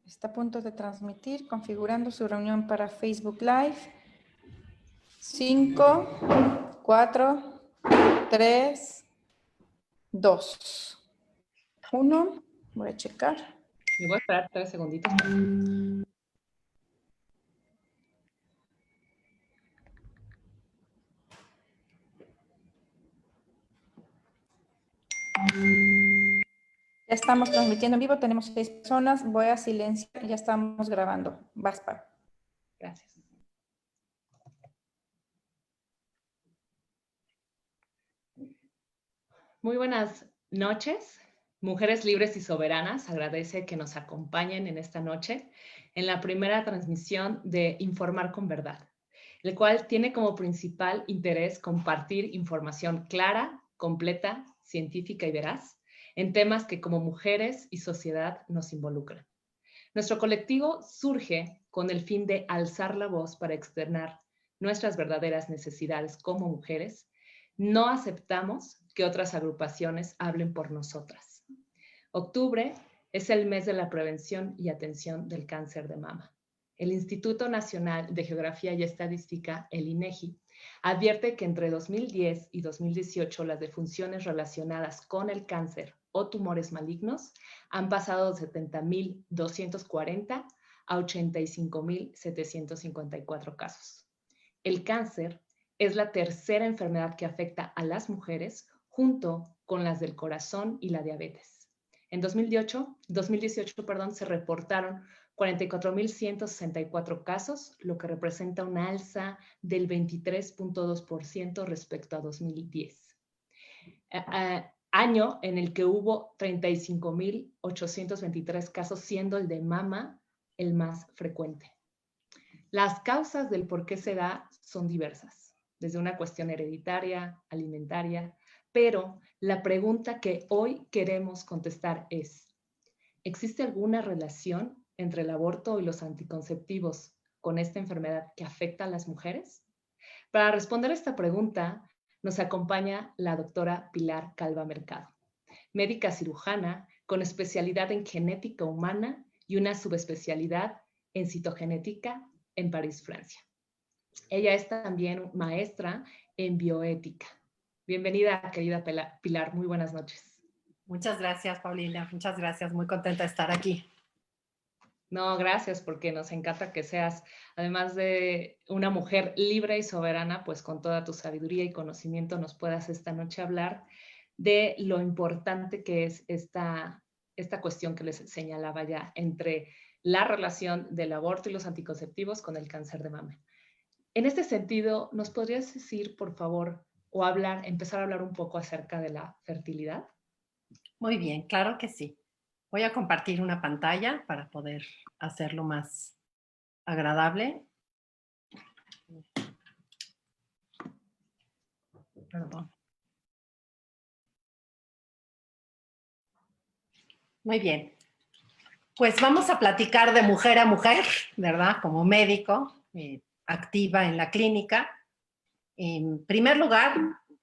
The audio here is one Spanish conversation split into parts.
Está a punto de transmitir, configurando su reunión para Facebook Live. 5, 4, 3, 2, 1. Voy a checar. Me voy a esperar 3 segunditos. Ya estamos transmitiendo en vivo, tenemos 6 personas. Voy a silenciar, ya estamos grabando. Vaspa. Gracias. Muy buenas noches. Mujeres Libres y Soberanas agradece que nos acompañen en esta noche en la primera transmisión de Informar con Verdad, el cual tiene como principal interés compartir información clara, completa, científica y veraz en temas que como mujeres y sociedad nos involucran. Nuestro colectivo surge con el fin de alzar la voz para externar nuestras verdaderas necesidades como mujeres. No aceptamos que otras agrupaciones hablen por nosotras. Octubre es el mes de la prevención y atención del cáncer de mama. El Instituto Nacional de Geografía y Estadística, el INEGI, advierte que entre 2010 y 2018 las defunciones relacionadas con el cáncer o tumores malignos han pasado de 70.240 a 85.754 casos. El cáncer es la tercera enfermedad que afecta a las mujeres junto con las del corazón y la diabetes. En 2018 se reportaron 44.164 casos, lo que representa una alza del 23.2% respecto a 2010. Año en el que hubo 35.823 casos, siendo el de mama el más frecuente. Las causas del por qué se da son diversas, desde una cuestión hereditaria, alimentaria, pero la pregunta que hoy queremos contestar es: ¿existe alguna relación entre el aborto y los anticonceptivos con esta enfermedad que afecta a las mujeres? Para responder esta pregunta, nos acompaña la doctora Pilar Calva Mercado, médica cirujana con especialidad en genética humana y una subespecialidad en citogenética en París, Francia. Ella es también maestra en bioética. Bienvenida, querida Pilar. Muy buenas noches. Muchas gracias, Paulina. Muchas gracias. Muy contenta de estar aquí. No, gracias, porque nos encanta que seas, además de una mujer libre y soberana, pues con toda tu sabiduría y conocimiento nos puedas esta noche hablar de lo importante que es esta cuestión que les señalaba ya entre la relación del aborto y los anticonceptivos con el cáncer de mama. En este sentido, ¿nos podrías decir, por favor, o empezar a hablar un poco acerca de la fertilidad? Muy bien, claro que sí. Voy a compartir una pantalla para poder hacerlo más agradable. Perdón. Muy bien. Pues vamos a platicar de mujer a mujer, ¿verdad? Como médico, activa en la clínica. En primer lugar,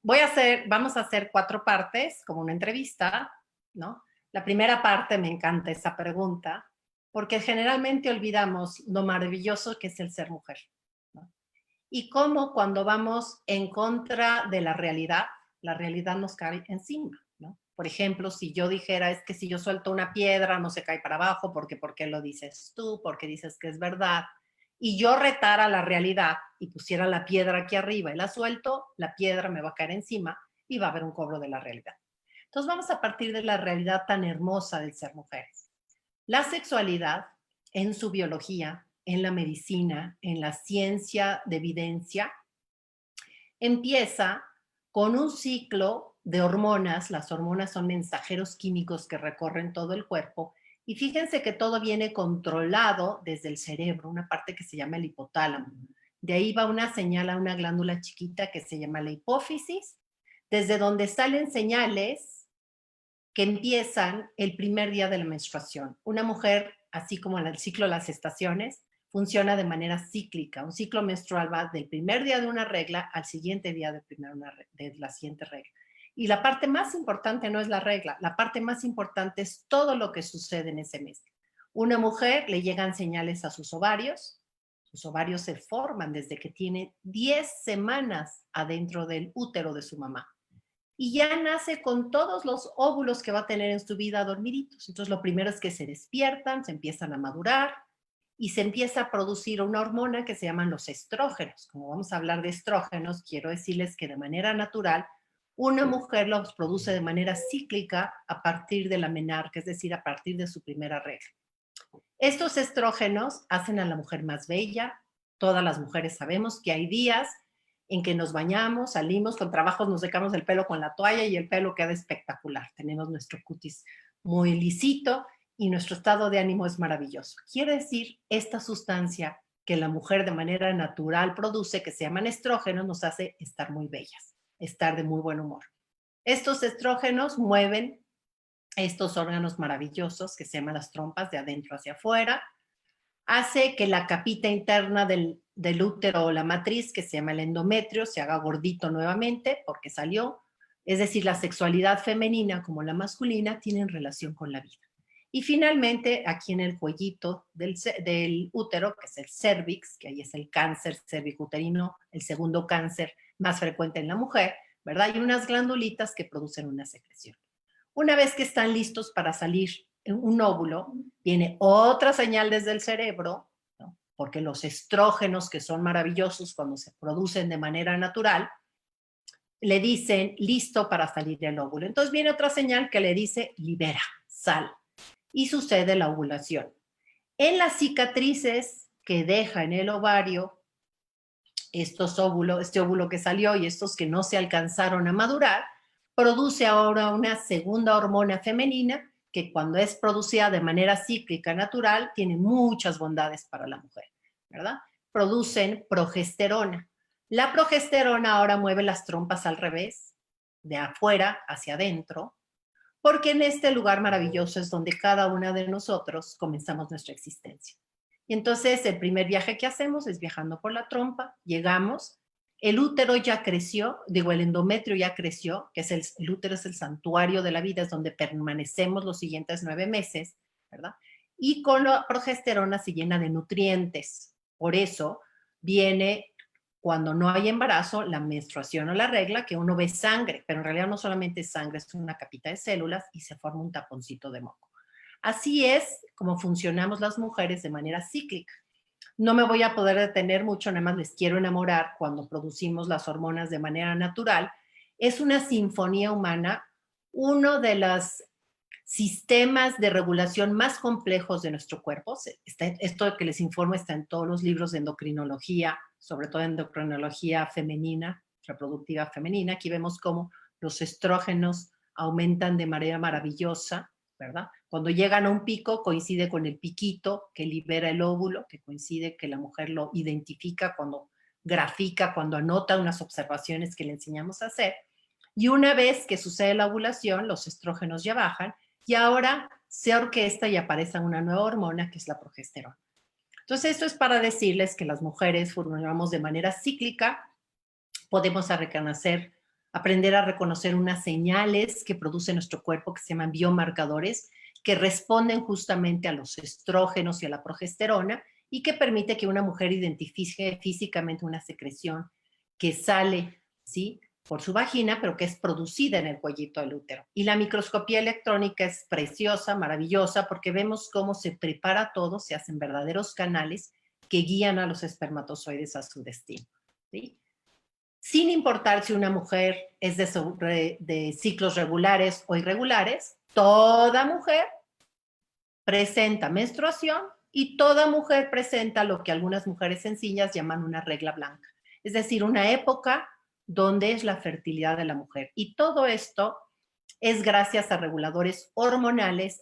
vamos a hacer 4 partes, como una entrevista, ¿no? La primera parte, me encanta esa pregunta, porque generalmente olvidamos lo maravilloso que es el ser mujer, ¿no? Y cómo cuando vamos en contra de la realidad nos cae encima, ¿no? Por ejemplo, si yo dijera, es que si yo suelto una piedra no se cae para abajo, porque ¿por qué lo dices tú? Porque dices que es verdad. Y yo retara la realidad y pusiera la piedra aquí arriba y la suelto, la piedra me va a caer encima y va a haber un cobro de la realidad. Entonces vamos a partir de la realidad tan hermosa del ser mujeres. La sexualidad en su biología, en la medicina, en la ciencia de evidencia, empieza con un ciclo de hormonas. Las hormonas son mensajeros químicos que recorren todo el cuerpo. Y fíjense que todo viene controlado desde el cerebro, una parte que se llama el hipotálamo. De ahí va una señal a una glándula chiquita que se llama la hipófisis, desde donde salen señales que empiezan el primer día de la menstruación. Una mujer, así como en el ciclo de las estaciones, funciona de manera cíclica. Un ciclo menstrual va del primer día de una regla al siguiente día de la siguiente regla. Y la parte más importante no es la regla, la parte más importante es todo lo que sucede en ese mes. Una mujer le llegan señales a sus ovarios se forman desde que tiene 10 semanas adentro del útero de su mamá. Y ya nace con todos los óvulos que va a tener en su vida dormiditos. Entonces lo primero es que se despiertan, se empiezan a madurar y se empieza a producir una hormona que se llaman los estrógenos. Como vamos a hablar de estrógenos, quiero decirles que de manera natural una mujer los produce de manera cíclica a partir de la menarca, es decir, a partir de su primera regla. Estos estrógenos hacen a la mujer más bella. Todas las mujeres sabemos que hay días en que nos bañamos, salimos, con trabajos nos secamos el pelo con la toalla y el pelo queda espectacular. Tenemos nuestro cutis muy lisito y nuestro estado de ánimo es maravilloso. Quiere decir, esta sustancia que la mujer de manera natural produce, que se llaman estrógenos, nos hace estar muy bellas, estar de muy buen humor. Estos estrógenos mueven estos órganos maravillosos que se llaman las trompas de adentro hacia afuera, hace que la capita interna del útero o la matriz, que se llama el endometrio, se haga gordito nuevamente porque salió. Es decir, la sexualidad femenina como la masculina tienen relación con la vida. Y finalmente, aquí en el cuellito del útero, que es el cervix, que ahí es el cáncer cervicuterino, el segundo cáncer más frecuente en la mujer, ¿verdad? Hay unas glandulitas que producen una secreción. Una vez que están listos para salir un óvulo, viene otra señal desde el cerebro, ¿no? Porque los estrógenos, que son maravillosos cuando se producen de manera natural, le dicen listo para salir el óvulo. Entonces viene otra señal que le dice libera, sal, y sucede la ovulación. En las cicatrices que deja en el ovario este óvulo que salió y estos que no se alcanzaron a madurar, produce ahora una segunda hormona femenina que cuando es producida de manera cíclica natural tiene muchas bondades para la mujer, ¿verdad? Producen progesterona. La progesterona ahora mueve las trompas al revés, de afuera hacia adentro, porque en este lugar maravilloso es donde cada una de nosotros comenzamos nuestra existencia. Y entonces el primer viaje que hacemos es viajando por la trompa, llegamos, el útero ya creció, el endometrio ya creció, que es el útero es el santuario de la vida, es donde permanecemos los siguientes 9 meses, ¿verdad? Y con la progesterona se llena de nutrientes. Por eso viene, cuando no hay embarazo, la menstruación o la regla, que uno ve sangre, pero en realidad no solamente es sangre, es una capita de células y se forma un taponcito de moco. Así es como funcionamos las mujeres de manera cíclica. No me voy a poder detener mucho, nada más les quiero enamorar cuando producimos las hormonas de manera natural. Es una sinfonía humana, uno de los sistemas de regulación más complejos de nuestro cuerpo. Esto que les informo está en todos los libros de endocrinología, sobre todo endocrinología femenina, reproductiva femenina. Aquí vemos cómo los estrógenos aumentan de manera maravillosa, ¿verdad? Cuando llegan a un pico, coincide con el piquito que libera el óvulo, que coincide que la mujer lo identifica cuando grafica, cuando anota unas observaciones que le enseñamos a hacer. Y una vez que sucede la ovulación, los estrógenos ya bajan y ahora se orquesta y aparece una nueva hormona que es la progesterona. Entonces, esto es para decirles que las mujeres funcionamos de manera cíclica, podemos aprender a reconocer unas señales que produce nuestro cuerpo que se llaman biomarcadores, que responden justamente a los estrógenos y a la progesterona y que permite que una mujer identifique físicamente una secreción que sale, ¿sí?, por su vagina, pero que es producida en el cuellito del útero. Y la microscopía electrónica es preciosa, maravillosa, porque vemos cómo se prepara todo, se hacen verdaderos canales que guían a los espermatozoides a su destino, ¿sí? Sin importar si una mujer es de ciclos regulares o irregulares, toda mujer presenta menstruación y toda mujer presenta lo que algunas mujeres sencillas llaman una regla blanca, es decir, una época donde es la fertilidad de la mujer. Y todo esto es gracias a reguladores hormonales,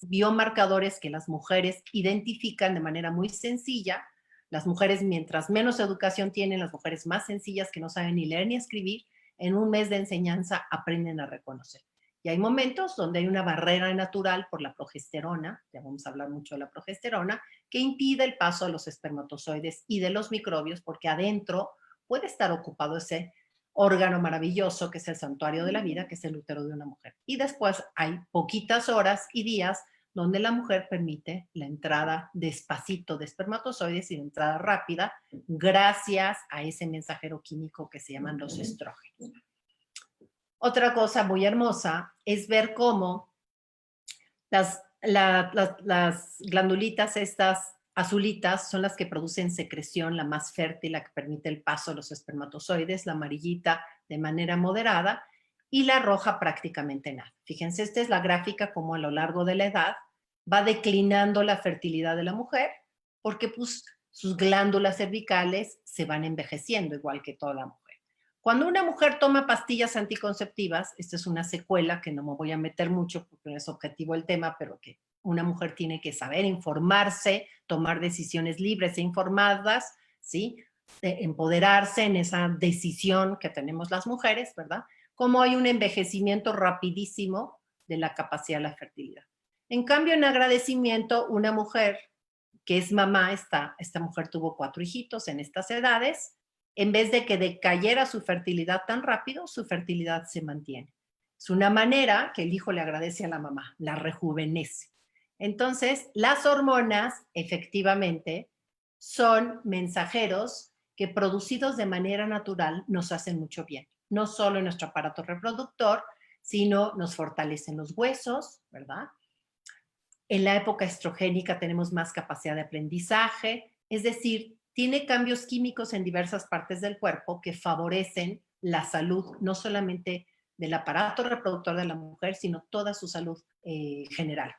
biomarcadores que las mujeres identifican de manera muy sencilla. Las mujeres, mientras menos educación tienen, las mujeres más sencillas que no saben ni leer ni escribir, en un mes de enseñanza aprenden a reconocer. Y hay momentos donde hay una barrera natural por la progesterona, ya vamos a hablar mucho de la progesterona, que impide el paso de los espermatozoides y de los microbios, porque adentro puede estar ocupado ese órgano maravilloso que es el santuario de la vida, que es el útero de una mujer. Y después hay poquitas horas y días donde la mujer permite la entrada despacito de espermatozoides y la entrada rápida gracias a ese mensajero químico que se llaman los estrógenos. Otra cosa muy hermosa es ver cómo las glandulitas estas azulitas son las que producen secreción, la más fértil, la que permite el paso de los espermatozoides, la amarillita de manera moderada y la roja prácticamente nada. Fíjense, esta es la gráfica como a lo largo de la edad va declinando la fertilidad de la mujer porque pues, sus glándulas cervicales se van envejeciendo igual que toda la mujer. Cuando una mujer toma pastillas anticonceptivas, esta es una secuela que no me voy a meter mucho porque no es objetivo el tema, pero que una mujer tiene que saber informarse, tomar decisiones libres e informadas, ¿sí? Empoderarse en esa decisión que tenemos las mujeres, ¿verdad? Como hay un envejecimiento rapidísimo de la capacidad de la fertilidad. En cambio, en agradecimiento, una mujer que es mamá, esta mujer tuvo 4 hijitos en estas edades, en vez de que decayera su fertilidad tan rápido, su fertilidad se mantiene. Es una manera que el hijo le agradece a la mamá, la rejuvenece. Entonces, las hormonas, efectivamente, son mensajeros que producidos de manera natural nos hacen mucho bien. No solo en nuestro aparato reproductor, sino nos fortalecen los huesos, ¿verdad? En la época estrogénica tenemos más capacidad de aprendizaje, es decir, tiene cambios químicos en diversas partes del cuerpo que favorecen la salud, no solamente del aparato reproductor de la mujer, sino toda su salud general.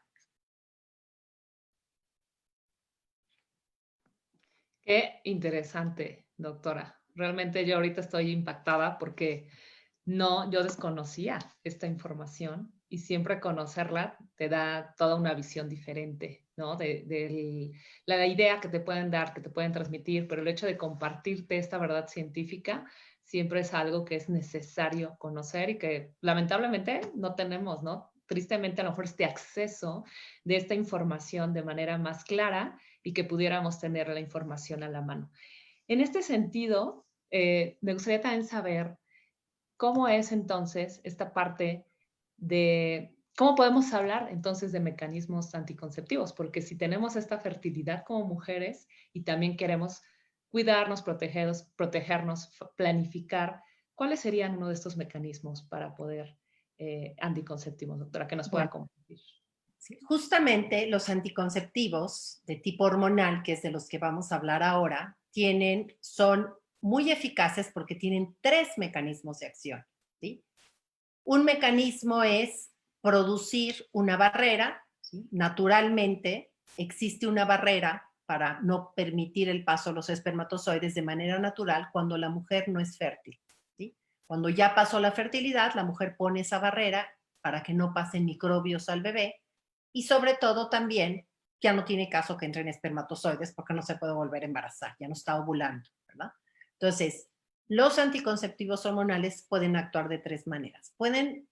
Qué interesante, doctora. Realmente yo ahorita estoy impactada porque yo desconocía esta información y siempre conocerla te da toda una visión diferente, ¿no? De la idea que te pueden dar, que te pueden transmitir, pero el hecho de compartirte esta verdad científica siempre es algo que es necesario conocer y que lamentablemente no tenemos, ¿no? Tristemente a lo mejor este acceso de esta información de manera más clara y que pudiéramos tener la información a la mano. En este sentido, me gustaría también saber ¿cómo es entonces esta parte de cómo podemos hablar entonces de mecanismos anticonceptivos? Porque si tenemos esta fertilidad como mujeres y también queremos cuidarnos, protegernos, planificar, ¿cuáles serían uno de estos mecanismos para poder anticonceptivos, doctora, que nos pueda compartir? Sí, justamente los anticonceptivos de tipo hormonal, que es de los que vamos a hablar ahora, son muy eficaces porque tienen 3 mecanismos de acción, ¿sí? Un mecanismo es producir una barrera, ¿sí? Naturalmente existe una barrera para no permitir el paso a los espermatozoides de manera natural cuando la mujer no es fértil, ¿sí? Cuando ya pasó la fertilidad, la mujer pone esa barrera para que no pasen microbios al bebé y sobre todo también ya no tiene caso que entren espermatozoides porque no se puede volver a embarazar, ya no está ovulando, ¿verdad? Entonces, los anticonceptivos hormonales pueden actuar de 3 maneras.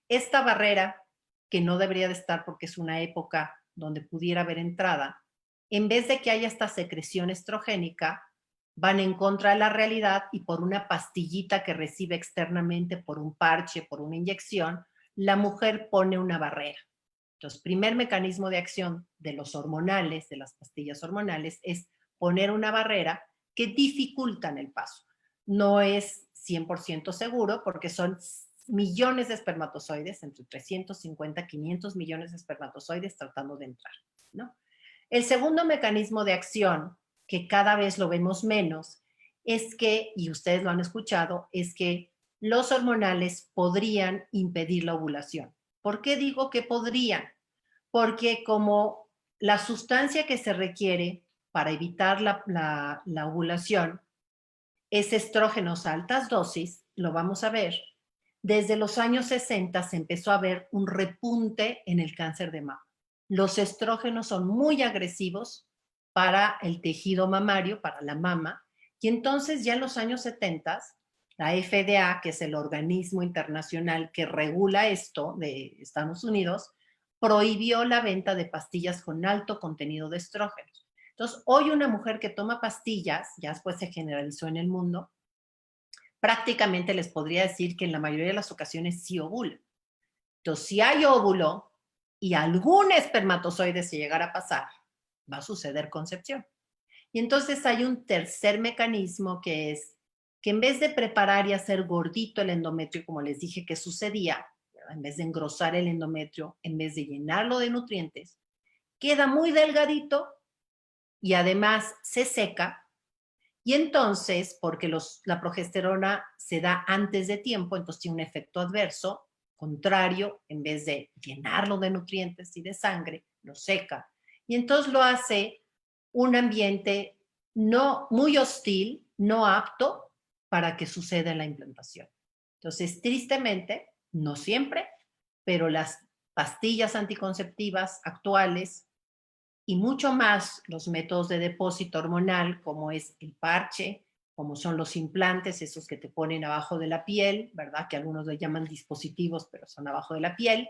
Esta barrera, que no debería de estar porque es una época donde pudiera haber entrada, en vez de que haya esta secreción estrogénica, van en contra de la realidad y por una pastillita que recibe externamente, por un parche, por una inyección, la mujer pone una barrera. Entonces, primer mecanismo de acción de los hormonales, de las pastillas hormonales, es poner una barrera que dificultan el paso. No es 100% seguro porque son millones de espermatozoides, entre 350 y 500 millones de espermatozoides tratando de entrar, ¿no? El segundo mecanismo de acción, que cada vez lo vemos menos, es que, y ustedes lo han escuchado, es que los hormonales podrían impedir la ovulación. ¿Por qué digo que podrían? Porque como la sustancia que se requiere para evitar la ovulación es estrógenos a altas dosis, lo vamos a ver, desde los años 60 se empezó a ver un repunte en el cáncer de mama. Los estrógenos son muy agresivos para el tejido mamario, para la mama, y entonces ya en los años 70, la FDA, que es el organismo internacional que regula esto de Estados Unidos, prohibió la venta de pastillas con alto contenido de estrógenos. Entonces, hoy una mujer que toma pastillas, ya después se generalizó en el mundo, prácticamente les podría decir que en la mayoría de las ocasiones sí ovula. Entonces, si hay óvulo, y algún espermatozoide se llegara a pasar, va a suceder concepción. Y entonces hay un tercer mecanismo que es que en vez de preparar y hacer gordito el endometrio, como les dije que sucedía, en vez de engrosar el endometrio, en vez de llenarlo de nutrientes, queda muy delgadito y además se seca. Y entonces, porque la progesterona se da antes de tiempo, entonces tiene un efecto adverso, contrario, en vez de llenarlo de nutrientes y de sangre, lo seca. Y entonces lo hace un ambiente no muy hostil, no apto para que suceda la implantación. Entonces, tristemente, no siempre, pero las pastillas anticonceptivas actuales y mucho más los métodos de depósito hormonal, como es el parche, como son los implantes, esos que te ponen abajo de la piel, ¿verdad? Que algunos le llaman dispositivos, pero son abajo de la piel.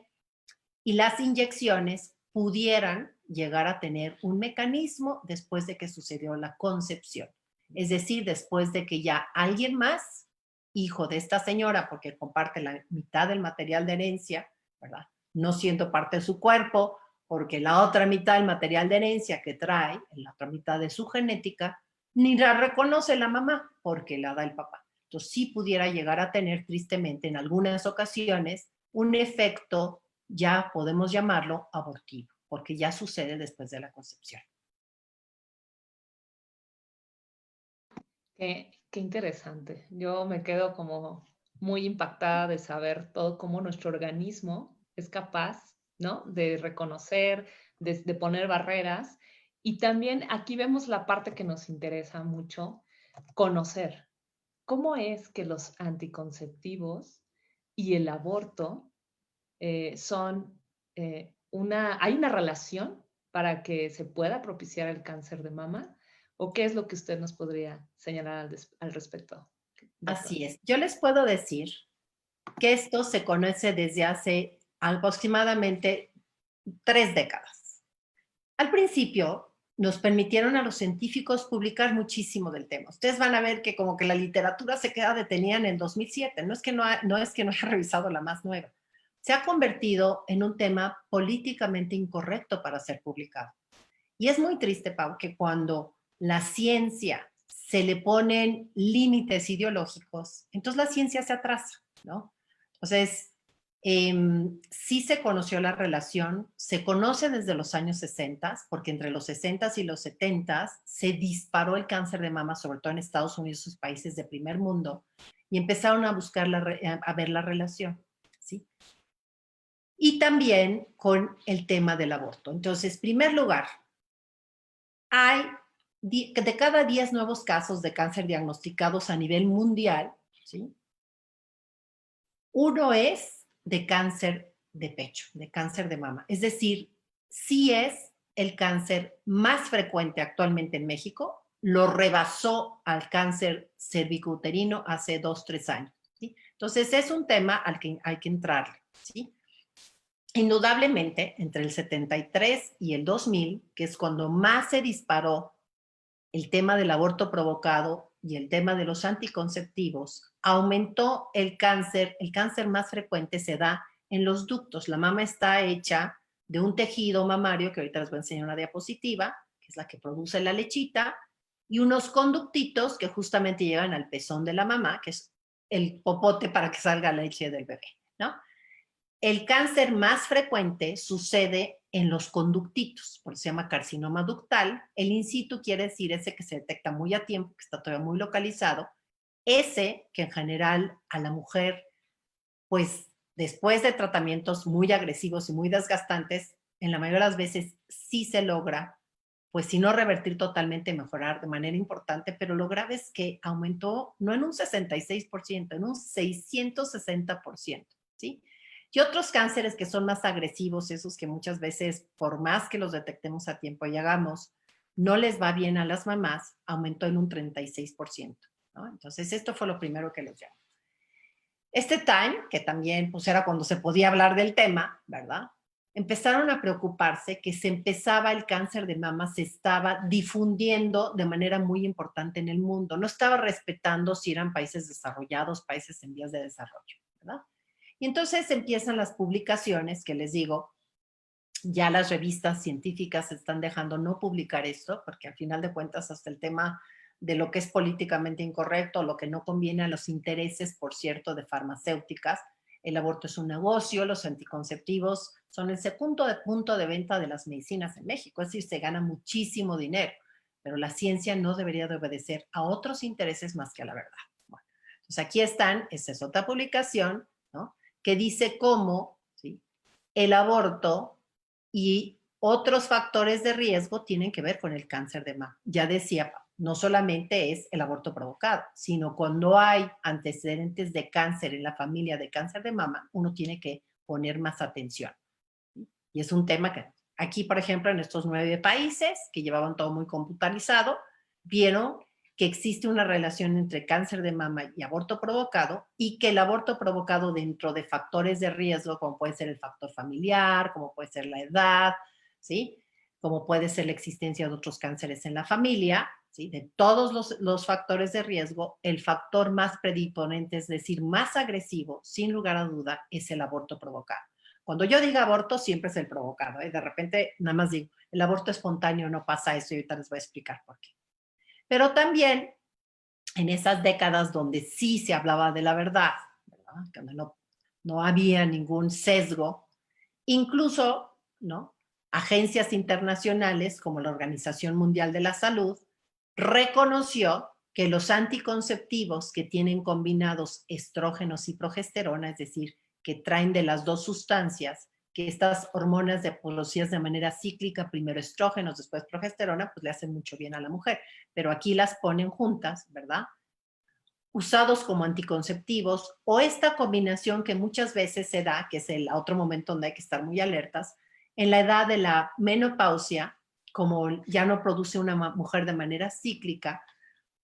Y las inyecciones pudieran llegar a tener un mecanismo después de que sucedió la concepción. Es decir, después de que ya alguien más, hijo de esta señora, porque comparte la mitad del material de herencia, ¿verdad? No siendo parte de su cuerpo, porque la otra mitad del material de herencia que trae, la otra mitad de su genética, ni la reconoce la mamá, porque la da el papá. Entonces sí pudiera llegar a tener, tristemente, en algunas ocasiones, un efecto, ya podemos llamarlo abortivo, porque ya sucede después de la concepción. Qué interesante. Yo me quedo como muy impactada de saber todo cómo nuestro organismo es capaz, ¿no? De reconocer, de poner barreras. Y también aquí vemos la parte que nos interesa mucho, conocer. ¿Cómo es que los anticonceptivos y el aborto son hay una relación para que se pueda propiciar el cáncer de mama? ¿O qué es lo que usted nos podría señalar al respecto, doctora? Así es. Yo les puedo decir que esto se conoce desde hace aproximadamente 3 décadas. Al principio, nos permitieron a los científicos publicar muchísimo del tema. Ustedes van a ver que como que la literatura se queda detenida en el 2007. No es que no haya revisado la más nueva. Se ha convertido en un tema políticamente incorrecto para ser publicado. Y es muy triste, Pau, que cuando la ciencia se le ponen límites ideológicos, entonces la ciencia se atrasa, ¿no? Entonces, sí se conoció la relación, se conoce desde los años 60, porque entre los 60 y los 70 se disparó el cáncer de mama, sobre todo en Estados Unidos y sus países de primer mundo, y empezaron a buscar, a ver la relación, ¿sí? Y también con el tema del aborto. Entonces, en primer lugar, hay de cada 10 nuevos casos de cáncer diagnosticados a nivel mundial, ¿sí? Uno es de cáncer de pecho, de cáncer de mama. Es decir, sí es el cáncer más frecuente actualmente en México, lo rebasó al cáncer cervicouterino hace 2, 3 años, ¿sí? Entonces es un tema al que hay que entrarle, ¿sí? Indudablemente, entre el 73 y el 2000, que es cuando más se disparó el tema del aborto provocado y el tema de los anticonceptivos, aumentó el cáncer. El cáncer más frecuente se da en los ductos. La mama está hecha de un tejido mamario, que ahorita les voy a enseñar una diapositiva, que es la que produce la lechita, y unos conductitos que justamente llegan al pezón de la mamá, que es el popote para que salga la leche del bebé, ¿no? El cáncer más frecuente sucede en los conductitos, por eso se llama carcinoma ductal. El in situ quiere decir ese que se detecta muy a tiempo, que está todavía muy localizado. Ese que en general a la mujer, pues después de tratamientos muy agresivos y muy desgastantes, en la mayoría de las veces sí se logra, pues si no revertir totalmente, mejorar de manera importante, pero lo grave es que aumentó no en un 66%, en un 660%, ¿sí? Y otros cánceres que son más agresivos, esos que muchas veces, por más que los detectemos a tiempo y hagamos, no les va bien a las mamás, aumentó en un 36%, ¿no? Entonces, esto fue lo primero que les llamó. Este time, que también pues, era cuando se podía hablar del tema, ¿verdad? Empezaron a preocuparse que se empezaba el cáncer de mama, se estaba difundiendo de manera muy importante en el mundo. No estaba respetando si eran países desarrollados, países en vías de desarrollo, ¿verdad? Y entonces empiezan las publicaciones que les digo, Ya las revistas científicas están dejando no publicar esto, porque al final de cuentas hasta el tema de lo que es políticamente incorrecto, lo que no conviene a los intereses, por cierto, de farmacéuticas. El aborto es un negocio, los anticonceptivos son el segundo punto de venta de las medicinas en México, es decir, se gana muchísimo dinero, pero la ciencia no debería de obedecer a otros intereses más que a la verdad. Bueno, entonces aquí están, esta es otra publicación, ¿no?, que dice cómo, ¿sí?, el aborto y otros factores de riesgo tienen que ver con el cáncer de mama. Ya decía, no solamente es el aborto provocado, sino cuando hay antecedentes de cáncer en la familia de cáncer de mama, uno tiene que poner más atención. Y es un tema que aquí, por ejemplo, en estos 9 países que llevaban todo muy computarizado, vieron que existe una relación entre cáncer de mama y aborto provocado, y que el aborto provocado dentro de factores de riesgo, como puede ser el factor familiar, como puede ser la edad, ¿sí?, como puede ser la existencia de otros cánceres en la familia, ¿sí?, de todos los factores de riesgo, el factor más predisponente, es decir, más agresivo, sin lugar a duda, es el aborto provocado. Cuando yo diga aborto, siempre es el provocado, ¿eh? De repente, nada más digo, el aborto espontáneo no pasa eso, y ahorita les voy a explicar por qué. Pero también, en esas décadas donde sí se hablaba de la verdad, ¿verdad?, cuando no había ningún sesgo, incluso, ¿no?, agencias internacionales como la Organización Mundial de la Salud reconoció que los anticonceptivos que tienen combinados estrógenos y progesterona, es decir, que traen de las dos sustancias, que estas hormonas de producidas de manera cíclica, primero estrógenos, después progesterona, pues le hacen mucho bien a la mujer, pero aquí las ponen juntas, ¿verdad?, usados como anticonceptivos, o esta combinación que muchas veces se da, que es el otro momento donde hay que estar muy alertas, en la edad de la menopausia, como ya no produce una mujer de manera cíclica,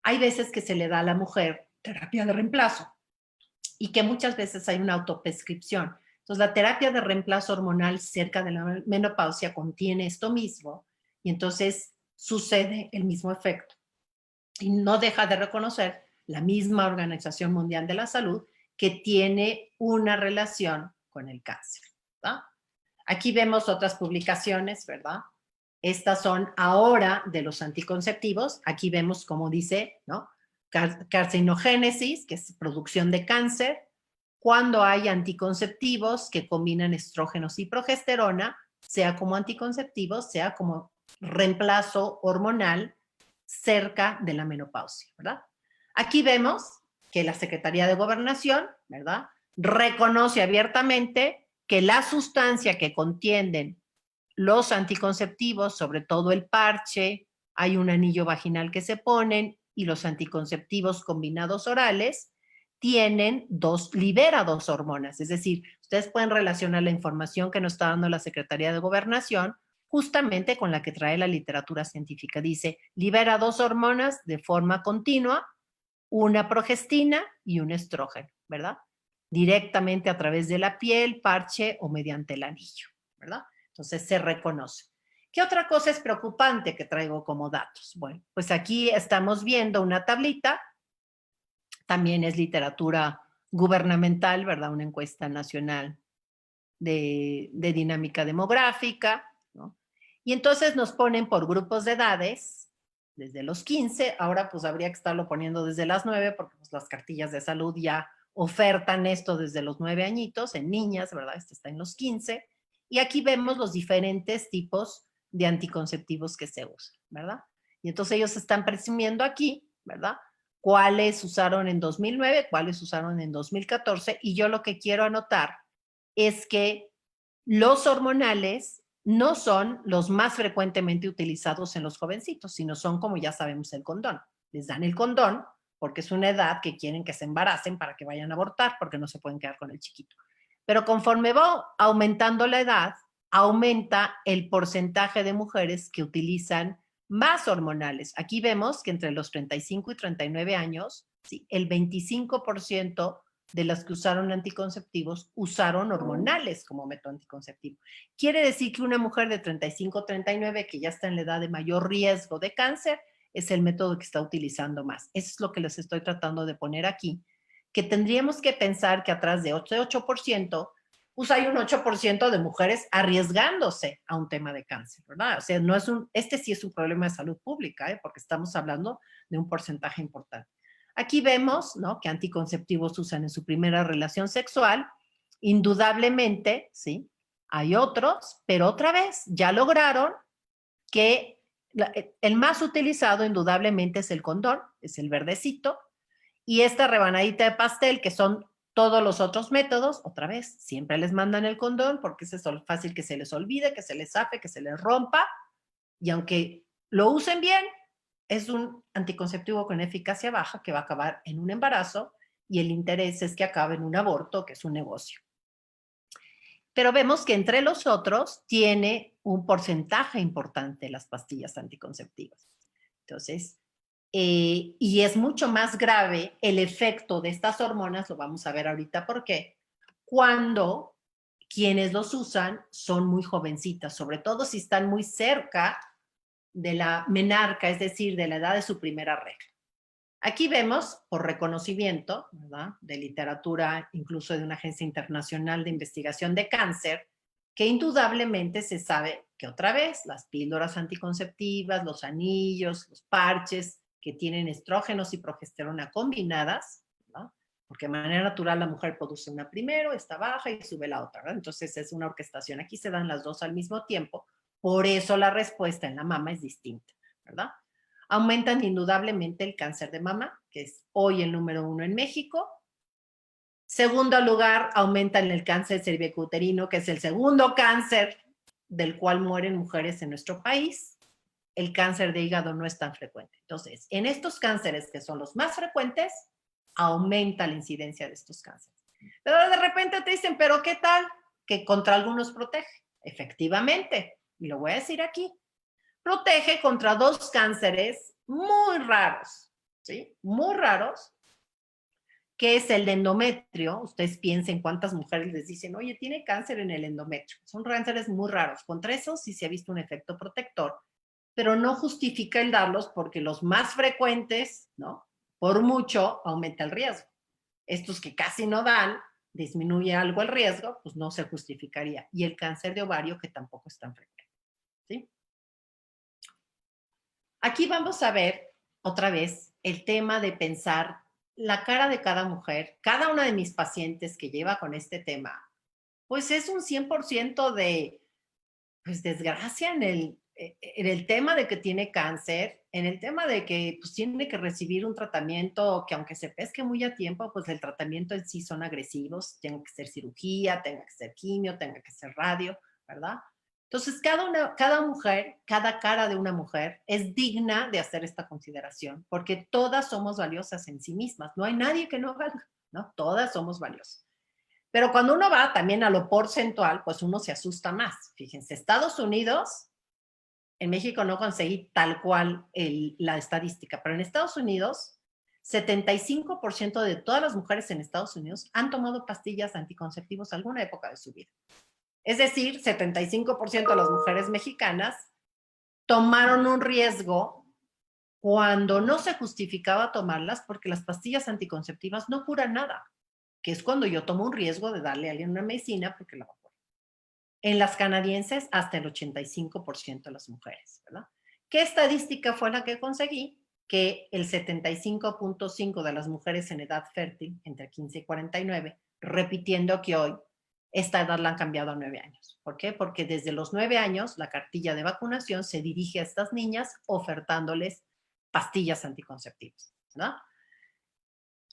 hay veces que se le da a la mujer terapia de reemplazo, y que muchas veces hay una autoprescripción. Entonces, la terapia de reemplazo hormonal cerca de la menopausia contiene esto mismo, y entonces sucede el mismo efecto. Y no deja de reconocer la misma Organización Mundial de la Salud que tiene una relación con el cáncer, ¿verdad? Aquí vemos otras publicaciones, ¿verdad? Estas son ahora de los anticonceptivos. Aquí vemos cómo dice, ¿no?, carcinogénesis, que es producción de cáncer, cuando hay anticonceptivos que combinan estrógenos y progesterona, sea como anticonceptivos, sea como reemplazo hormonal cerca de la menopausia, ¿verdad? Aquí vemos que la Secretaría de Gobernación, ¿verdad?, reconoce abiertamente que la sustancia que contienen los anticonceptivos, sobre todo el parche, hay un anillo vaginal que se ponen, y los anticonceptivos combinados orales libera dos hormonas. Es decir, ustedes pueden relacionar la información que nos está dando la Secretaría de Gobernación justamente con la que trae la literatura científica. Dice, libera dos hormonas de forma continua, una progestina y un estrógeno, ¿verdad?, directamente a través de la piel, parche o mediante el anillo, ¿verdad? Entonces se reconoce. ¿Qué otra cosa es preocupante que traigo como datos? Bueno, pues aquí estamos viendo una tablita, también es literatura gubernamental, ¿verdad?, una encuesta nacional de dinámica demográfica, ¿no? Y entonces nos ponen por grupos de edades, desde los 15, ahora pues habría que estarlo poniendo desde las 9, porque pues las cartillas de salud ya ofertan esto desde los 9 añitos, en niñas, ¿verdad? Este está en los 15, y aquí vemos los diferentes tipos de anticonceptivos que se usan, ¿verdad? Y entonces ellos están presumiendo aquí, ¿verdad?, cuáles usaron en 2009, cuáles usaron en 2014, y yo lo que quiero anotar es que los hormonales no son los más frecuentemente utilizados en los jovencitos, sino son, como ya sabemos, el condón. Les dan el condón porque es una edad que quieren que se embaracen para que vayan a abortar, porque no se pueden quedar con el chiquito. Pero conforme va aumentando la edad, aumenta el porcentaje de mujeres que utilizan más hormonales. Aquí vemos que entre los 35 y 39 años, ¿sí?, el 25% de las que usaron anticonceptivos usaron hormonales como método anticonceptivo. Quiere decir que una mujer de 35 o 39 que ya está en la edad de mayor riesgo de cáncer es el método que está utilizando más. Eso es lo que les estoy tratando de poner aquí, que tendríamos que pensar que atrás de 8%, pues hay un 8% de mujeres arriesgándose a un tema de cáncer, ¿verdad? O sea, no es este sí es un problema de salud pública, ¿eh? Porque estamos hablando de un porcentaje importante. Aquí vemos, ¿no?, que anticonceptivos usan en su primera relación sexual. Indudablemente, ¿sí?, hay otros, pero otra vez ya lograron que el más utilizado indudablemente es el condón, es el verdecito, y esta rebanadita de pastel, que son todos los otros métodos, otra vez, siempre les mandan el condón porque es fácil que se les olvide, que se les zafe, que se les rompa, y aunque lo usen bien, es un anticonceptivo con eficacia baja que va a acabar en un embarazo, y el interés es que acabe en un aborto, que es un negocio. Pero vemos que entre los otros tiene un porcentaje importante las pastillas anticonceptivas. Entonces, y es mucho más grave el efecto de estas hormonas, lo vamos a ver ahorita por qué, cuando quienes los usan son muy jovencitas, sobre todo si están muy cerca de la menarca, es decir, de la edad de su primera regla. Aquí vemos, por reconocimiento, ¿verdad?, de literatura, incluso de una agencia internacional de investigación de cáncer, que indudablemente se sabe que otra vez las píldoras anticonceptivas, los anillos, los parches que tienen estrógenos y progesterona combinadas, ¿no?, porque de manera natural la mujer produce una primero, está baja y sube la otra, ¿verdad? Entonces es una orquestación. Aquí se dan las dos al mismo tiempo, por eso la respuesta en la mama es distinta, ¿verdad? Aumentan indudablemente el cáncer de mama, que es hoy el número 1 en México. Segundo lugar, aumentan el cáncer cervicouterino, que es el segundo cáncer del cual mueren mujeres en nuestro país. El cáncer de hígado no es tan frecuente. Entonces, en estos cánceres, que son los más frecuentes, aumenta la incidencia de estos cánceres. Pero de repente te dicen, ¿pero qué tal? Que contra algunos protege. Efectivamente, y lo voy a decir aquí. Protege contra dos cánceres muy raros, ¿sí? Muy raros, que es el de endometrio. Ustedes piensen cuántas mujeres les dicen, oye, tiene cáncer en el endometrio. Son cánceres muy raros. Contra eso sí se ha visto un efecto protector, pero no justifica el darlos porque los más frecuentes, ¿no?, por mucho aumenta el riesgo. Estos que casi no dan, disminuye algo el riesgo, pues no se justificaría. Y el cáncer de ovario, que tampoco es tan frecuente, ¿sí? Aquí vamos a ver otra vez el tema de pensar la cara de cada mujer. Cada una de mis pacientes que lleva con este tema, pues es un 100% de, pues, desgracia en el tema de que tiene cáncer, en el tema de que pues tiene que recibir un tratamiento que, aunque se pesque muy a tiempo, pues el tratamiento en sí son agresivos, tenga que ser cirugía, tenga que ser quimio, tenga que ser radio, ¿verdad? Entonces, cada mujer, cada cara de una mujer es digna de hacer esta consideración, porque todas somos valiosas en sí mismas. No hay nadie que no valga, ¿no? Todas somos valiosas. Pero cuando uno va también a lo porcentual, pues uno se asusta más. Fíjense, Estados Unidos, en México no conseguí tal cual la estadística, pero en Estados Unidos, 75% de todas las mujeres en Estados Unidos han tomado pastillas anticonceptivos alguna época de su vida. Es decir, 75% de las mujeres mexicanas tomaron un riesgo cuando no se justificaba tomarlas, porque las pastillas anticonceptivas no curan nada, que es cuando yo tomo un riesgo de darle a alguien una medicina porque la va a curar. En las canadienses, hasta el 85% de las mujeres, ¿verdad? ¿Qué estadística fue la que conseguí? Que el 75.5% de las mujeres en edad fértil, entre 15 y 49, repitiendo que hoy esta edad la han cambiado a 9 años. ¿Por qué? Porque desde los 9 años la cartilla de vacunación se dirige a estas niñas ofertándoles pastillas anticonceptivas, ¿no?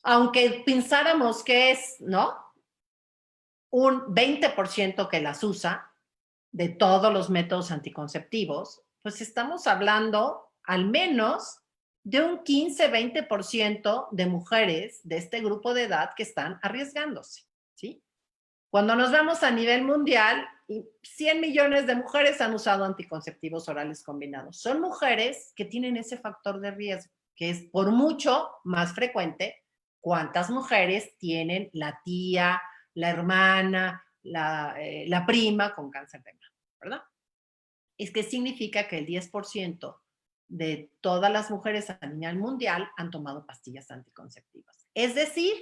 Aunque pensáramos que es, ¿no?, un 20% que las usa de todos los métodos anticonceptivos, pues estamos hablando al menos de un 15-20% de mujeres de este grupo de edad que están arriesgándose, ¿sí? Cuando nos vamos a nivel mundial, 100 millones de mujeres han usado anticonceptivos orales combinados. Son mujeres que tienen ese factor de riesgo, que es por mucho más frecuente. ¿Cuántas mujeres tienen la tía, la hermana, la prima con cáncer de mama, verdad? Es que significa que el 10% de todas las mujeres a nivel mundial han tomado pastillas anticonceptivas. Es decir,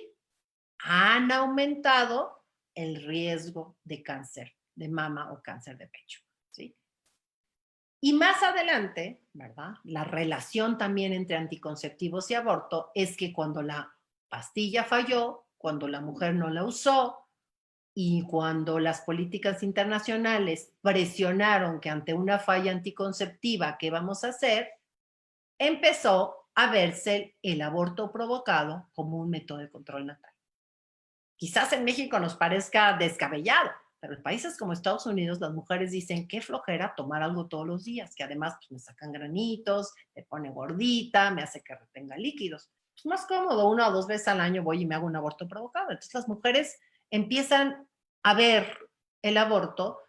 han aumentado el riesgo de cáncer de mama o cáncer de pecho, ¿sí? Y más adelante, ¿verdad? La relación también entre anticonceptivos y aborto es que cuando la pastilla falló, cuando la mujer no la usó y cuando las políticas internacionales presionaron que ante una falla anticonceptiva, ¿qué vamos a hacer? Empezó a verse el aborto provocado como un método de control natal. Quizás en México nos parezca descabellado, pero en países como Estados Unidos las mujeres dicen qué flojera tomar algo todos los días, que además pues, me sacan granitos, me pone gordita, me hace que retenga líquidos. Es más cómodo, 1 o 2 veces al año voy y me hago un aborto provocado. Entonces las mujeres empiezan a ver el aborto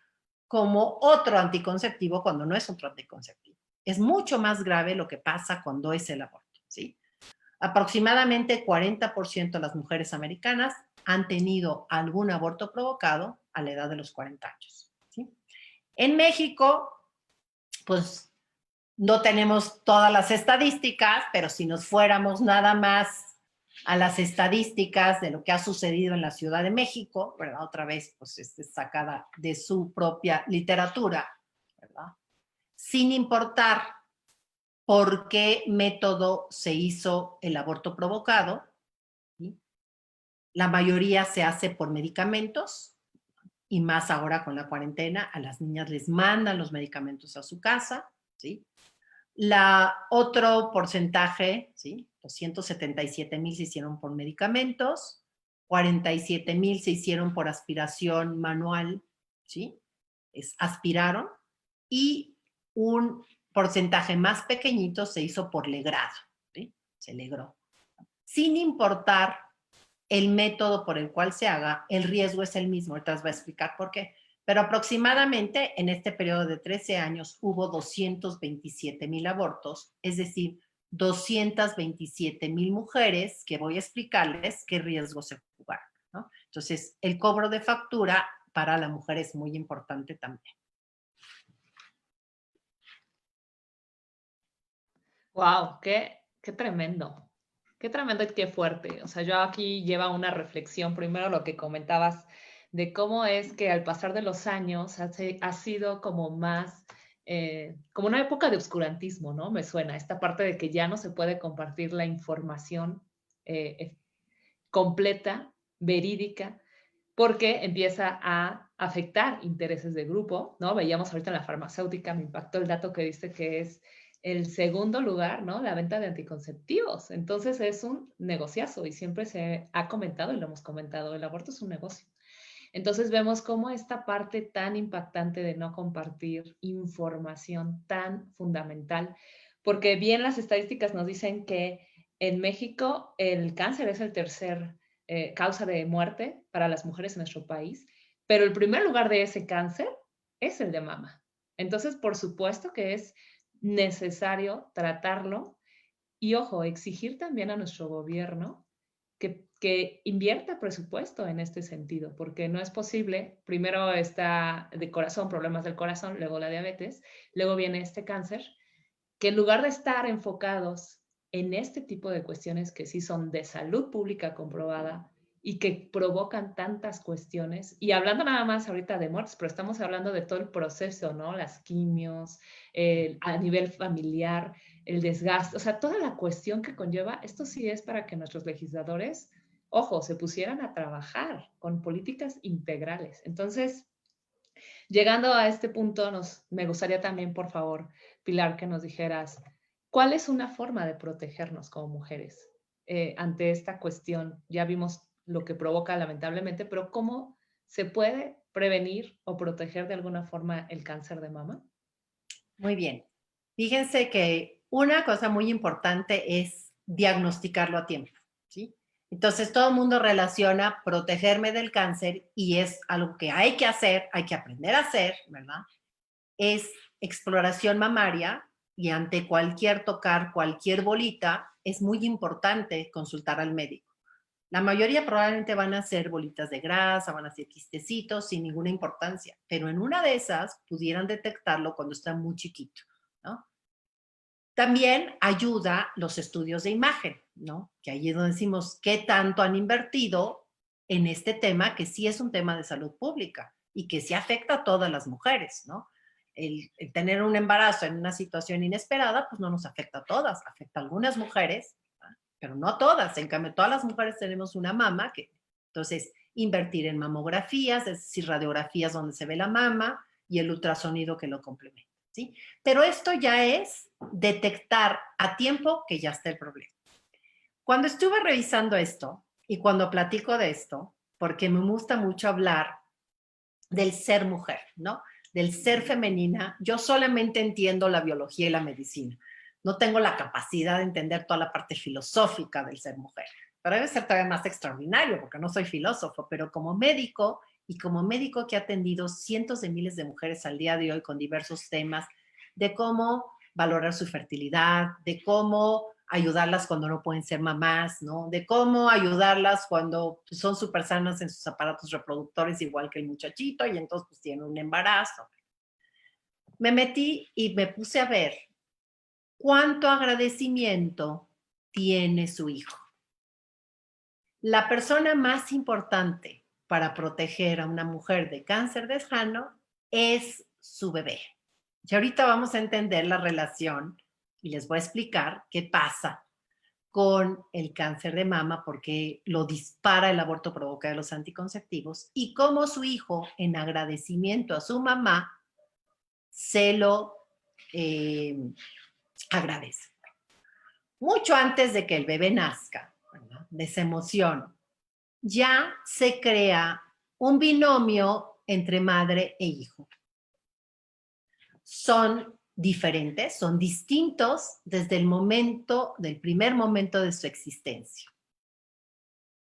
como otro anticonceptivo cuando no es otro anticonceptivo. Es mucho más grave lo que pasa cuando es el aborto, ¿sí? Aproximadamente 40% de las mujeres americanas han tenido algún aborto provocado a la edad de los 40 años, ¿sí? En México, pues no tenemos todas las estadísticas, pero si nos fuéramos nada más a las estadísticas de lo que ha sucedido en la Ciudad de México, ¿verdad? Otra vez, pues sacada de su propia literatura, ¿verdad? Sin importar por qué método se hizo el aborto provocado, ¿sí? La mayoría se hace por medicamentos y más ahora con la cuarentena, a las niñas les mandan los medicamentos a su casa, ¿sí? Otro porcentaje, ¿sí? 277,000 se hicieron por medicamentos, 47,000 se hicieron por aspiración manual, ¿sí? Aspiraron, y un porcentaje más pequeñito se hizo por legrado, ¿sí? Se legró. Sin importar el método por el cual se haga, el riesgo es el mismo. Ahorita les voy a explicar por qué. Pero aproximadamente en este periodo de 13 años hubo 227,000 abortos, es decir, 227,000 mujeres que voy a explicarles qué riesgos se jugaron, ¿no? Entonces, el cobro de factura para la mujer es muy importante también. Wow, qué tremendo. Qué tremendo y qué fuerte. O sea, yo aquí lleva una reflexión. Primero lo que comentabas de cómo es que al pasar de los años ha sido como más, como una época de oscurantismo, ¿no? Me suena esta parte de que ya no se puede compartir la información completa, verídica, porque empieza a afectar intereses de grupo, ¿no? Veíamos ahorita en la farmacéutica, me impactó el dato que dice que es el segundo lugar, ¿no? La venta de anticonceptivos. Entonces es un negociazo y siempre se ha comentado y lo hemos comentado, el aborto es un negocio. Entonces vemos cómo esta parte tan impactante de no compartir información tan fundamental, porque bien las estadísticas nos dicen que en México el cáncer es el tercer causa de muerte para las mujeres en nuestro país, pero el primer lugar de ese cáncer es el de mama. Entonces, por supuesto que es necesario tratarlo y, ojo, exigir también a nuestro gobierno que invierta presupuesto en este sentido, porque no es posible, primero está de corazón, problemas del corazón, luego la diabetes, luego viene este cáncer, que en lugar de estar enfocados en este tipo de cuestiones que sí son de salud pública comprobada y que provocan tantas cuestiones, y hablando nada más ahorita de muertes, pero estamos hablando de todo el proceso, ¿no? Las quimios, a nivel familiar, el desgaste, o sea, toda la cuestión que conlleva, esto sí es para que nuestros legisladores, ojo, se pusieran a trabajar con políticas integrales. Entonces, llegando a este punto, me gustaría también, por favor, Pilar, que nos dijeras, ¿cuál es una forma de protegernos como mujeres ante esta cuestión? Ya vimos lo que provoca lamentablemente, pero ¿cómo se puede prevenir o proteger de alguna forma el cáncer de mama? Muy bien. Fíjense que una cosa muy importante es diagnosticarlo a tiempo, ¿sí? Entonces todo el mundo relaciona protegerme del cáncer y es algo que hay que hacer, hay que aprender a hacer, ¿verdad? Es exploración mamaria y ante cualquier tocar, cualquier bolita, es muy importante consultar al médico. La mayoría probablemente van a ser bolitas de grasa, van a ser quistecitos sin ninguna importancia, pero en una de esas pudieran detectarlo cuando está muy chiquito, ¿no? También ayuda los estudios de imagen, ¿no? Que ahí es donde decimos qué tanto han invertido en este tema que sí es un tema de salud pública y que sí afecta a todas las mujeres, ¿no? El tener un embarazo en una situación inesperada, pues no nos afecta a todas, afecta a algunas mujeres, ¿verdad? Pero no a todas. En cambio, todas las mujeres tenemos una mama que, entonces, invertir en mamografías, es decir, radiografías donde se ve la mama y el ultrasonido que lo complementa, ¿sí? Pero esto ya es detectar a tiempo que ya está el problema. Cuando estuve revisando esto y cuando platico de esto, porque me gusta mucho hablar del ser mujer, ¿no? Del ser femenina, yo solamente entiendo la biología y la medicina. No tengo la capacidad de entender toda la parte filosófica del ser mujer. Pero debe ser todavía más extraordinario porque no soy filósofo, pero como médico y como médico que ha atendido cientos de miles de mujeres al día de hoy con diversos temas de cómo valorar su fertilidad, de cómo ayudarlas cuando no pueden ser mamás, ¿no? De cómo ayudarlas cuando son súper sanas en sus aparatos reproductores, igual que el muchachito, y entonces pues tienen un embarazo. Me metí y me puse a ver cuánto agradecimiento tiene su hijo. La persona más importante para proteger a una mujer de cáncer de seno es su bebé. Y ahorita vamos a entender la relación y les voy a explicar qué pasa con el cáncer de mama, porque lo dispara el aborto provocado de los anticonceptivos, y cómo su hijo, en agradecimiento a su mamá, se lo agradece. Mucho antes de que el bebé nazca, ¿verdad?, de esa emoción, ya se crea un binomio entre madre e hijo. Son diferentes, son distintos desde el momento, del primer momento de su existencia.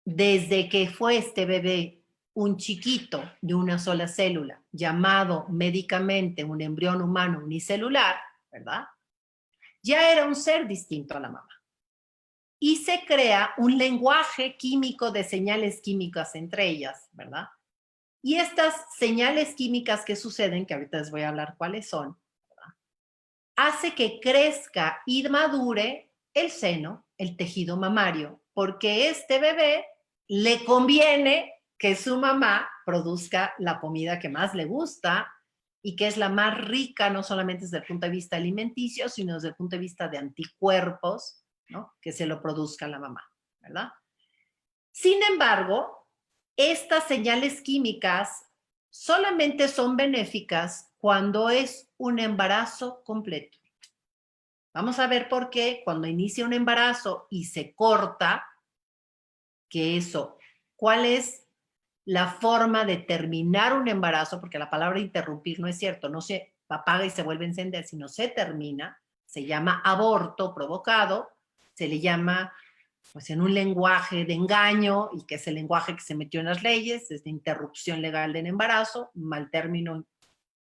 Desde que fue este bebé un chiquito de una sola célula, llamado médicamente un embrión humano unicelular, ¿verdad? Ya era un ser distinto a la mamá. Y se crea un lenguaje químico de señales químicas entre ellas, ¿verdad? Y estas señales químicas que suceden, que ahorita les voy a hablar cuáles son, ¿verdad?, hace que crezca y madure el seno, el tejido mamario, porque este bebé le conviene que su mamá produzca la comida que más le gusta y que es la más rica, no solamente desde el punto de vista alimenticio, sino desde el punto de vista de anticuerpos, ¿no?, que se lo produzca la mamá, ¿verdad? Sin embargo, estas señales químicas solamente son benéficas cuando es un embarazo completo. Vamos a ver por qué cuando inicia un embarazo y se corta, que eso, ¿cuál es la forma de terminar un embarazo? Porque la palabra interrumpir no es cierto, no se apaga y se vuelve a encender, sino se termina, se llama aborto provocado, se le llama, pues en un lenguaje de engaño, y que es el lenguaje que se metió en las leyes, es de interrupción legal del embarazo, mal término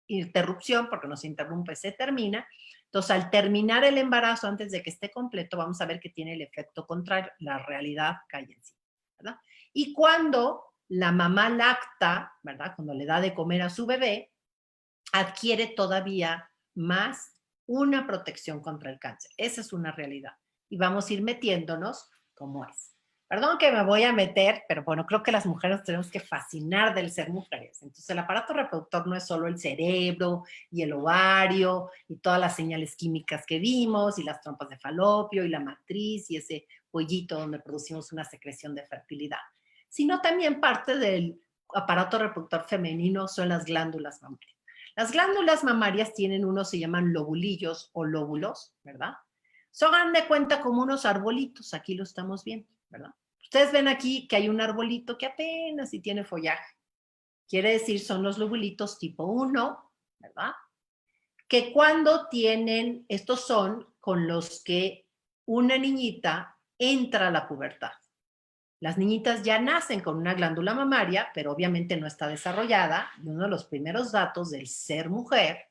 interrupción, porque no se interrumpe, se termina. Entonces, al terminar el embarazo antes de que esté completo, vamos a ver que tiene el efecto contrario, la realidad cae encima, ¿verdad? Y cuando la mamá lacta, ¿verdad?, cuando le da de comer a su bebé, adquiere todavía más una protección contra el cáncer. Esa es una realidad. Y vamos a ir metiéndonos como es. Perdón que me voy a meter, pero bueno, creo que las mujeres tenemos que fascinar del ser mujeres. Entonces, el aparato reproductor no es solo el cerebro y el ovario y todas las señales químicas que vimos y las trompas de falopio y la matriz y ese pollito donde producimos una secreción de fertilidad, sino también parte del aparato reproductor femenino son las glándulas mamarias. Las glándulas mamarias tienen unos, se llaman lobulillos o lóbulos, ¿verdad? Son, hagan de cuenta, como unos arbolitos, aquí lo estamos viendo, ¿verdad? Ustedes ven aquí que hay un arbolito que apenas sí tiene follaje. Quiere decir, son los lobulitos tipo 1, ¿verdad? Que cuando tienen, estos son con los que una niñita entra a la pubertad. Las niñitas ya nacen con una glándula mamaria, pero obviamente no está desarrollada, y uno de los primeros datos del ser mujer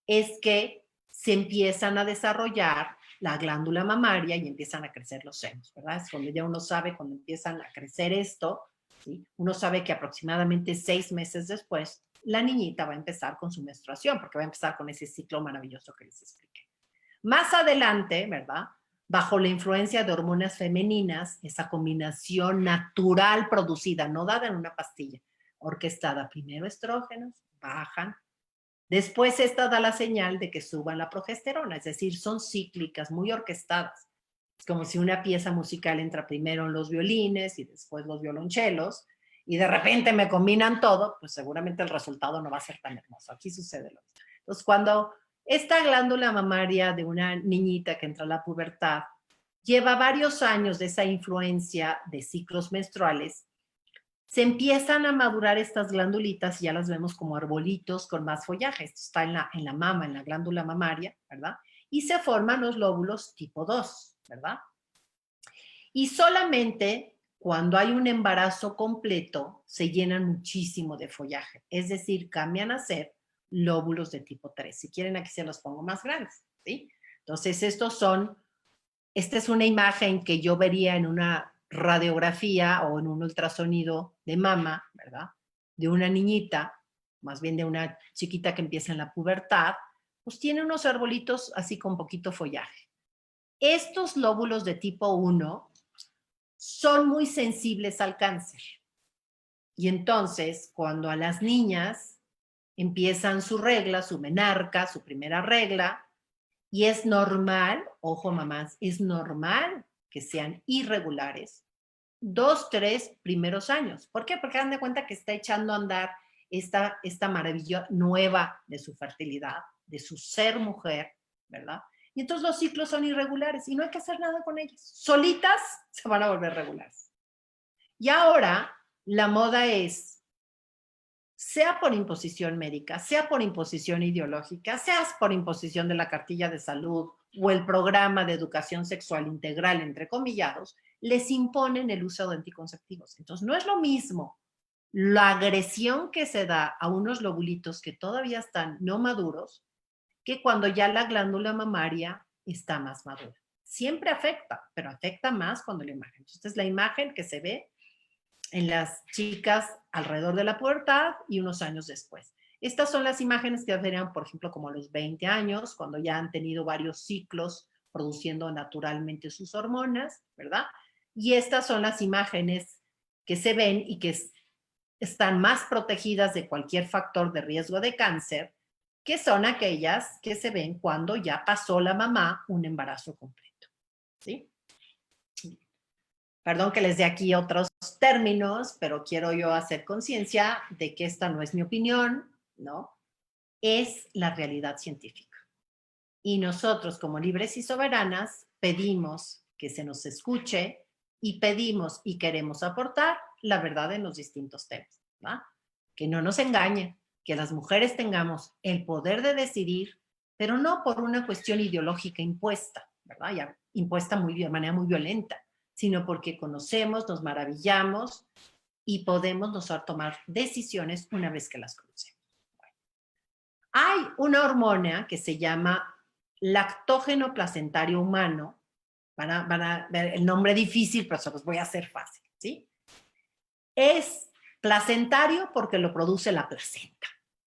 es que se empiezan a desarrollar la glándula mamaria y empiezan a crecer los senos, ¿verdad? Es cuando ya uno sabe, cuando empiezan a crecer esto, ¿sí?, uno sabe que aproximadamente 6 meses después la niñita va a empezar con su menstruación, porque va a empezar con ese ciclo maravilloso que les expliqué. Más adelante, ¿verdad?, bajo la influencia de hormonas femeninas, esa combinación natural producida, no dada en una pastilla, orquestada, primero estrógenos, bajan, después esta da la señal de que suban la progesterona, es decir, son cíclicas, muy orquestadas. Es como si una pieza musical entra primero en los violines y después los violonchelos, y de repente me combinan todo, pues seguramente el resultado no va a ser tan hermoso. Aquí sucede lo mismo. Entonces, cuando esta glándula mamaria de una niñita que entra a la pubertad lleva varios años de esa influencia de ciclos menstruales, se empiezan a madurar estas glandulitas y ya las vemos como arbolitos con más follaje. Esto está en la mama, en la glándula mamaria, ¿verdad? Y se forman los lóbulos tipo 2, ¿verdad? Y solamente cuando hay un embarazo completo se llenan muchísimo de follaje. Es decir, cambian a ser lóbulos de tipo 3. Si quieren, aquí se los pongo más grandes, ¿sí? Entonces, esta es una imagen que yo vería en una radiografía o en un ultrasonido de mama, ¿verdad? De una niñita, más bien de una chiquita que empieza en la pubertad, pues tiene unos arbolitos así con poquito follaje. Estos lóbulos de tipo 1 son muy sensibles al cáncer. Y entonces, cuando a las niñas empiezan su regla, su menarca, su primera regla, y es normal, ojo mamás, es normal que sean irregulares 2, 3 primeros años. ¿Por qué? Porque dan de cuenta que está echando a andar esta maravilla nueva de su fertilidad, de su ser mujer, ¿verdad? Y entonces los ciclos son irregulares y no hay que hacer nada con ellas. Solitas se van a volver regulares. Y ahora la moda es, sea por imposición médica, sea por imposición ideológica, sea por imposición de la cartilla de salud o el programa de educación sexual integral, entre comillados, les imponen el uso de anticonceptivos. Entonces, no es lo mismo la agresión que se da a unos lobulitos que todavía están no maduros que cuando ya la glándula mamaria está más madura. Siempre afecta, pero afecta más cuando la imagen. Entonces, la imagen que se ve en las chicas alrededor de la pubertad y unos años después. Estas son las imágenes que verían, por ejemplo, como a los 20 años, cuando ya han tenido varios ciclos produciendo naturalmente sus hormonas, ¿verdad? Y estas son las imágenes que se ven y que están más protegidas de cualquier factor de riesgo de cáncer, que son aquellas que se ven cuando ya pasó la mamá un embarazo completo, ¿sí? Perdón que les dé aquí otros términos, pero quiero yo hacer conciencia de que esta no es mi opinión, ¿no? Es la realidad científica. Y nosotros, como libres y soberanas, pedimos que se nos escuche y pedimos y queremos aportar la verdad en los distintos temas, ¿verdad? Que no nos engañen, que las mujeres tengamos el poder de decidir, pero no por una cuestión ideológica impuesta, ¿verdad? Ya impuesta de manera muy violenta, sino porque conocemos, nos maravillamos y podemos nosotros tomar decisiones una vez que las conocemos. Bueno, hay una hormona que se llama lactógeno placentario humano. Van a ver el nombre difícil, pero se los voy a hacer fácil, ¿sí? Es placentario porque lo produce la placenta.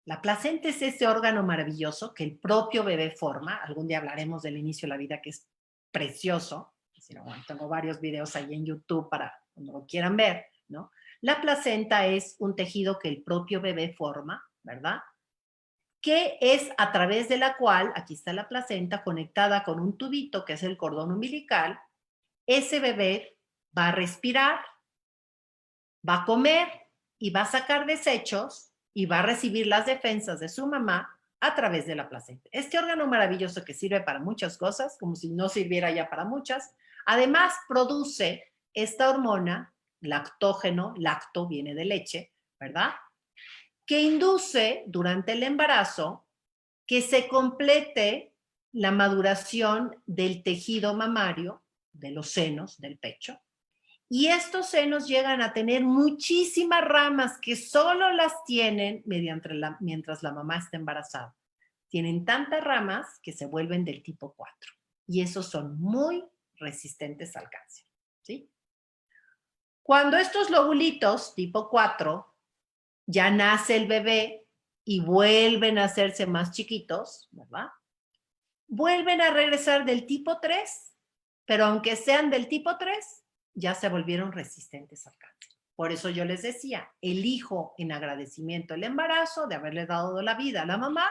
La placenta es ese órgano maravilloso que el propio bebé forma. Algún día hablaremos del inicio de la vida, que es precioso. Bueno, tengo varios videos ahí en YouTube para cuando lo quieran ver, ¿no? La placenta es un tejido que el propio bebé forma, ¿verdad? Que es a través de la cual, aquí está la placenta conectada con un tubito que es el cordón umbilical, ese bebé va a respirar, va a comer y va a sacar desechos y va a recibir las defensas de su mamá a través de la placenta. Este órgano maravilloso que sirve para muchas cosas, como si no sirviera ya para muchas, además produce esta hormona, lactógeno, lacto viene de leche, ¿verdad? Que induce durante el embarazo que se complete la maduración del tejido mamario, de los senos, del pecho, y estos senos llegan a tener muchísimas ramas que solo las tienen mientras la mamá está embarazada. Tienen tantas ramas que se vuelven del tipo 4 y esos son muy resistentes al cáncer, ¿sí? Cuando estos lobulitos tipo 4 ya nace el bebé y vuelven a hacerse más chiquitos, ¿verdad? Vuelven a regresar del tipo 3, pero aunque sean del tipo 3, ya se volvieron resistentes al cáncer. Por eso yo les decía, elijo en agradecimiento el embarazo de haberle dado la vida a la mamá,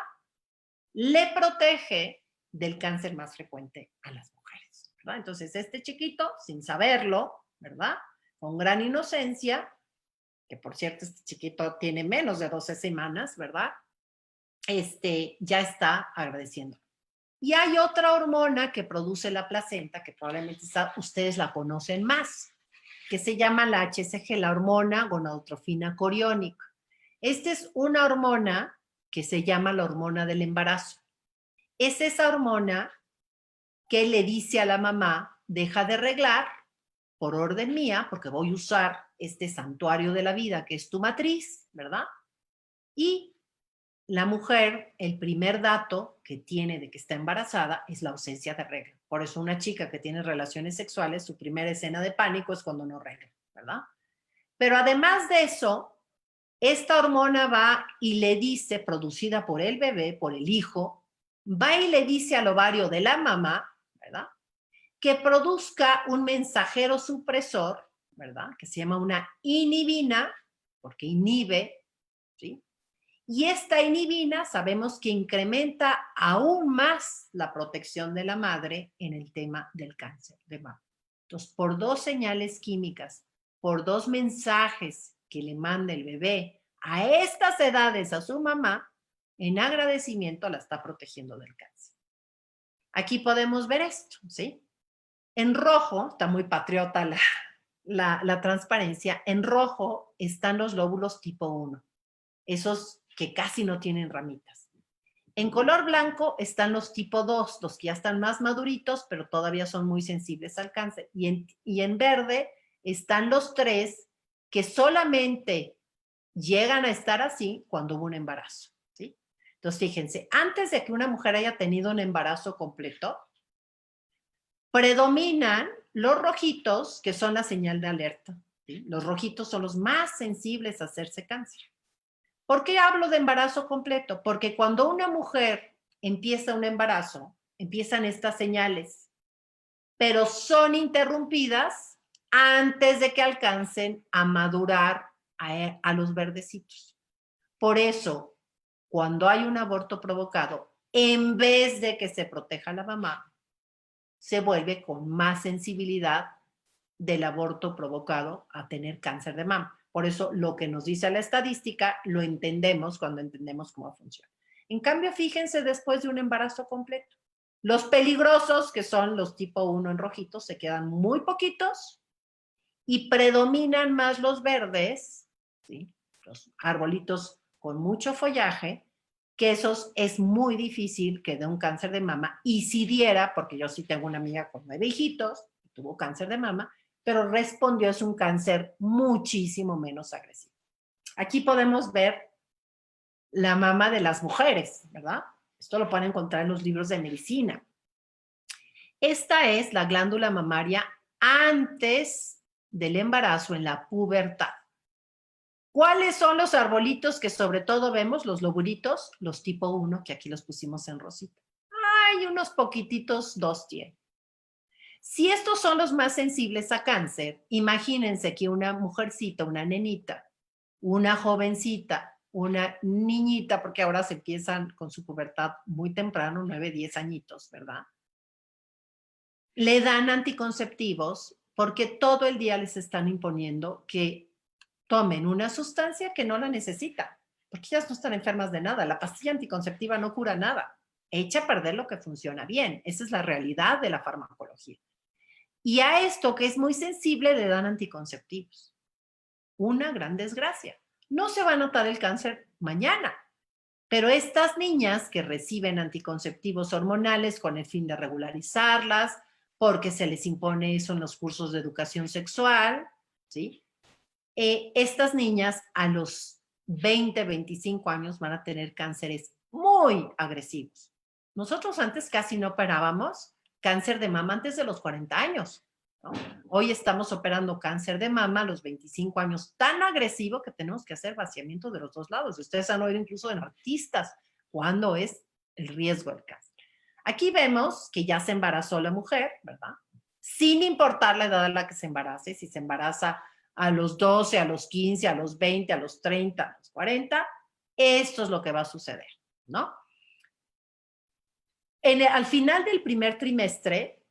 le protege del cáncer más frecuente a las mujeres, ¿verdad? Entonces, este chiquito, sin saberlo, ¿verdad? Con gran inocencia, que por cierto, este chiquito tiene menos de 12 semanas, ¿verdad? Ya está agradeciendo. Y hay otra hormona que produce la placenta, que probablemente ustedes la conocen más, que se llama la HCG, la hormona gonadotrofina coriónica. Esta es una hormona que se llama la hormona del embarazo. Es esa hormona que le dice a la mamá, deja de reglar por orden mía, porque voy a usar este santuario de la vida que es tu matriz, ¿verdad? Y la mujer, el primer dato que tiene de que está embarazada es la ausencia de regla. Por eso una chica que tiene relaciones sexuales, su primera escena de pánico es cuando no regla, ¿verdad? Pero además de eso, esta hormona va y le dice, producida por el bebé, por el hijo, va y le dice al ovario de la mamá, ¿verdad? Que produzca un mensajero supresor, ¿verdad? Que se llama una inhibina, porque inhibe, ¿sí? Y esta inhibina sabemos que incrementa aún más la protección de la madre en el tema del cáncer de mama. Entonces, por 2 señales químicas, por 2 mensajes que le manda el bebé a estas edades a su mamá, en agradecimiento la está protegiendo del cáncer. Aquí podemos ver esto, ¿sí? En rojo, está muy patriota la transparencia, en rojo están los lóbulos tipo 1, esos que casi no tienen ramitas. En color blanco están los tipo 2, los que ya están más maduritos, pero todavía son muy sensibles al cáncer. Y en verde están los 3 que solamente llegan a estar así cuando hubo un embarazo, ¿sí? Entonces, fíjense, antes de que una mujer haya tenido un embarazo completo, predominan los rojitos, que son la señal de alerta, ¿sí? Los rojitos son los más sensibles a hacerse cáncer. ¿Por qué hablo de embarazo completo? Porque cuando una mujer empieza un embarazo, empiezan estas señales, pero son interrumpidas antes de que alcancen a madurar a los verdecitos. Por eso, cuando hay un aborto provocado, en vez de que se proteja a la mamá, se vuelve con más sensibilidad del aborto provocado a tener cáncer de mama. Por eso lo que nos dice la estadística lo entendemos cuando entendemos cómo funciona. En cambio, fíjense después de un embarazo completo. Los peligrosos, que son los tipo 1 en rojitos, se quedan muy poquitos y predominan más los verdes, ¿sí? Los arbolitos con mucho follaje, que esos es muy difícil que dé un cáncer de mama. Y si diera, porque yo sí tengo una amiga con 9 hijitos, tuvo cáncer de mama, pero respondió es un cáncer muchísimo menos agresivo. Aquí podemos ver la mama de las mujeres, ¿verdad? Esto lo pueden encontrar en los libros de medicina. Esta es la glándula mamaria antes del embarazo, en la pubertad. ¿Cuáles son los arbolitos que sobre todo vemos? Los lobulitos, los tipo 1, que aquí los pusimos en rosita. Hay unos poquititos, 2 tienen. Si estos son los más sensibles a cáncer, imagínense que una mujercita, una nenita, una jovencita, una niñita, porque ahora se empiezan con su pubertad muy temprano, 9, 10 añitos, ¿verdad? Le dan anticonceptivos porque todo el día les están imponiendo que tomen una sustancia que no la necesitan, porque ellas no están enfermas de nada. La pastilla anticonceptiva no cura nada. Echa a perder lo que funciona bien. Esa es la realidad de la farmacología. Y a esto, que es muy sensible, le dan anticonceptivos. Una gran desgracia. No se va a notar el cáncer mañana, pero estas niñas que reciben anticonceptivos hormonales con el fin de regularizarlas, porque se les impone eso en los cursos de educación sexual, ¿sí? Estas niñas a los 20, 25 años van a tener cánceres muy agresivos. Nosotros antes casi no operábamos cáncer de mama antes de los 40 años, ¿no? Hoy estamos operando cáncer de mama a los 25 años, tan agresivo que tenemos que hacer vaciamiento de los 2 lados. Ustedes han oído incluso en artistas cuándo es el riesgo del cáncer. Aquí vemos que ya se embarazó la mujer, ¿verdad? sin importar la edad a la que se embarace, si se embaraza a los 12, a los 15, a los 20, a los 30, a los 40, esto es lo que va a suceder, ¿no? Al final del primer trimestre,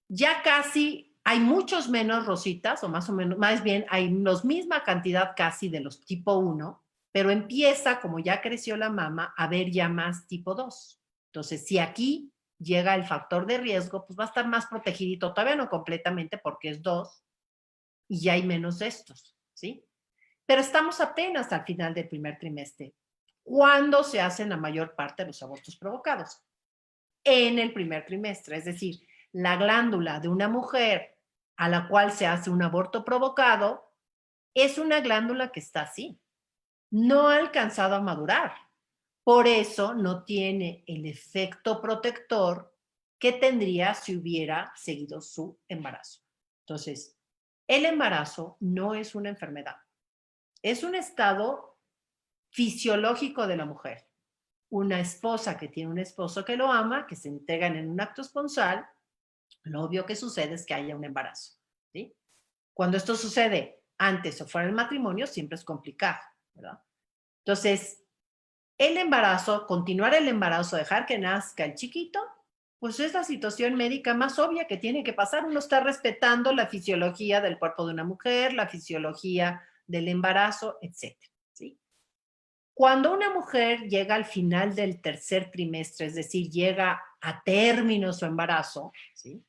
ya casi hay muchos menos rositas, o más o menos, más bien hay la misma cantidad casi de los tipo 1, pero empieza, como ya creció la mama, a haber ya más tipo 2. Entonces, si aquí llega el factor de riesgo, pues va a estar más protegidito, todavía no completamente porque es 2 y ya hay menos de estos, ¿sí? Pero estamos apenas al final del primer trimestre, cuando se hacen la mayor parte de los abortos provocados. En el primer trimestre, es decir, la glándula de una mujer a la cual se hace un aborto provocado es una glándula que está así, no ha alcanzado a madurar. Por eso no tiene el efecto protector que tendría si hubiera seguido su embarazo. Entonces, el embarazo no es una enfermedad, es un estado fisiológico de la mujer. Una esposa que tiene un esposo que lo ama, que se entregan en un acto esponsal, lo obvio que sucede es que haya un embarazo, ¿sí? Cuando esto sucede antes o fuera del matrimonio, siempre es complicado, ¿verdad? Entonces, el embarazo, continuar el embarazo, dejar que nazca el chiquito, pues es la situación médica más obvia que tiene que pasar. Uno está respetando la fisiología del cuerpo de una mujer, la fisiología del embarazo, etc. ¿Sí? Cuando una mujer llega al final del tercer trimestre, es decir, llega a término su embarazo, ¿sí?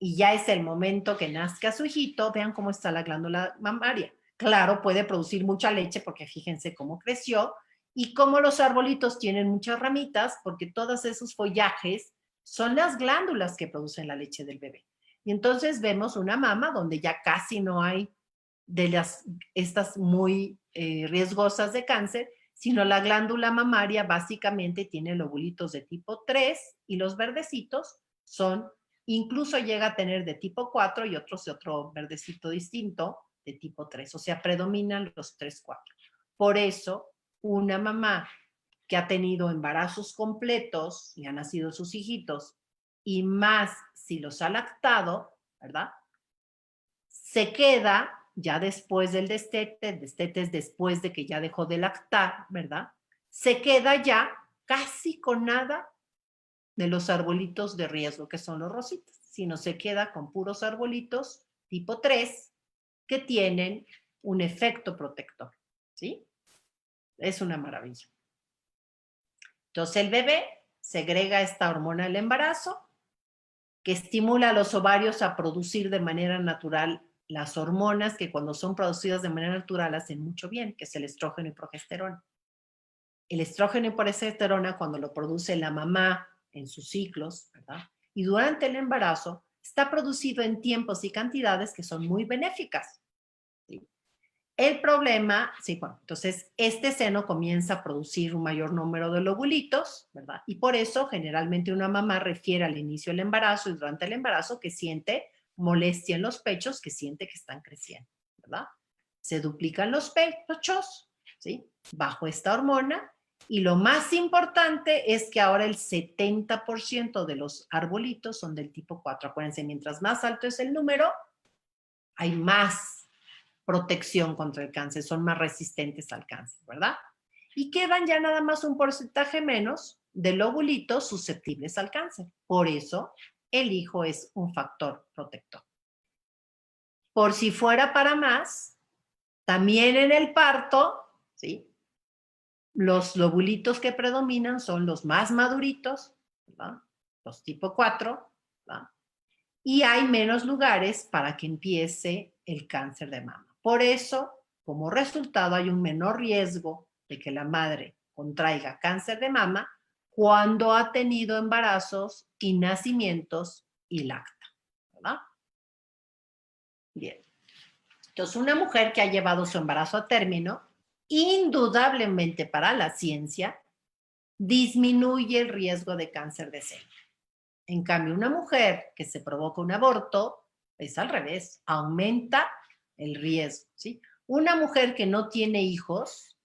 Y ya es el momento que nazca su hijito, vean cómo está la glándula mamaria. Claro, puede producir mucha leche porque fíjense cómo creció y cómo los arbolitos tienen muchas ramitas porque todos esos follajes son las glándulas que producen la leche del bebé. Y entonces vemos una mama donde ya casi no hay de estas muy riesgosas de cáncer, sino la glándula mamaria básicamente tiene lobulitos de tipo 3 y los verdecitos son, incluso llega a tener de tipo 4 y otros de otro verdecito distinto de tipo 3, o sea, predominan los 3, 4. Por eso, una mamá que ha tenido embarazos completos y han nacido sus hijitos, y más si los ha lactado, ¿verdad? Se queda ya después del destete, el destete es después de que ya dejó de lactar, ¿verdad? Se queda ya casi con nada de los arbolitos de riesgo, que son los rositas, sino se queda con puros arbolitos tipo 3 que tienen un efecto protector, ¿sí? Es una maravilla. Entonces el bebé segrega esta hormona del embarazo que estimula a los ovarios a producir de manera natural las hormonas que cuando son producidas de manera natural hacen mucho bien, que es el estrógeno y progesterona. El estrógeno y progesterona cuando lo produce la mamá en sus ciclos, ¿verdad? Y durante el embarazo está producido en tiempos y cantidades que son muy benéficas, ¿sí? El problema, sí, bueno, entonces este seno comienza a producir un mayor número de lobulitos, ¿verdad? Y por eso generalmente una mamá refiere al inicio del embarazo y durante el embarazo que siente molestia en los pechos, que siente que están creciendo, ¿verdad? Se duplican los pechos, ¿sí? Bajo esta hormona. Y lo más importante es que ahora el 70% de los arbolitos son del tipo 4. Acuérdense, mientras más alto es el número, hay más protección contra el cáncer, son más resistentes al cáncer, ¿verdad? Y quedan ya nada más un porcentaje menos de lobulitos susceptibles al cáncer. Por eso, el hijo es un factor protector. Por si fuera para más, también en el parto, ¿sí? Los lobulitos que predominan son los más maduritos, ¿verdad? Los tipo 4, ¿verdad? Y hay menos lugares para que empiece el cáncer de mama. Por eso, como resultado, hay un menor riesgo de que la madre contraiga cáncer de mama cuando ha tenido embarazos y nacimientos y lacta, ¿verdad? Bien. Entonces, una mujer que ha llevado su embarazo a término, indudablemente para la ciencia, disminuye el riesgo de cáncer de seno. En cambio, una mujer que se provoca un aborto es al revés, aumenta el riesgo, ¿sí? Una mujer que no tiene hijos,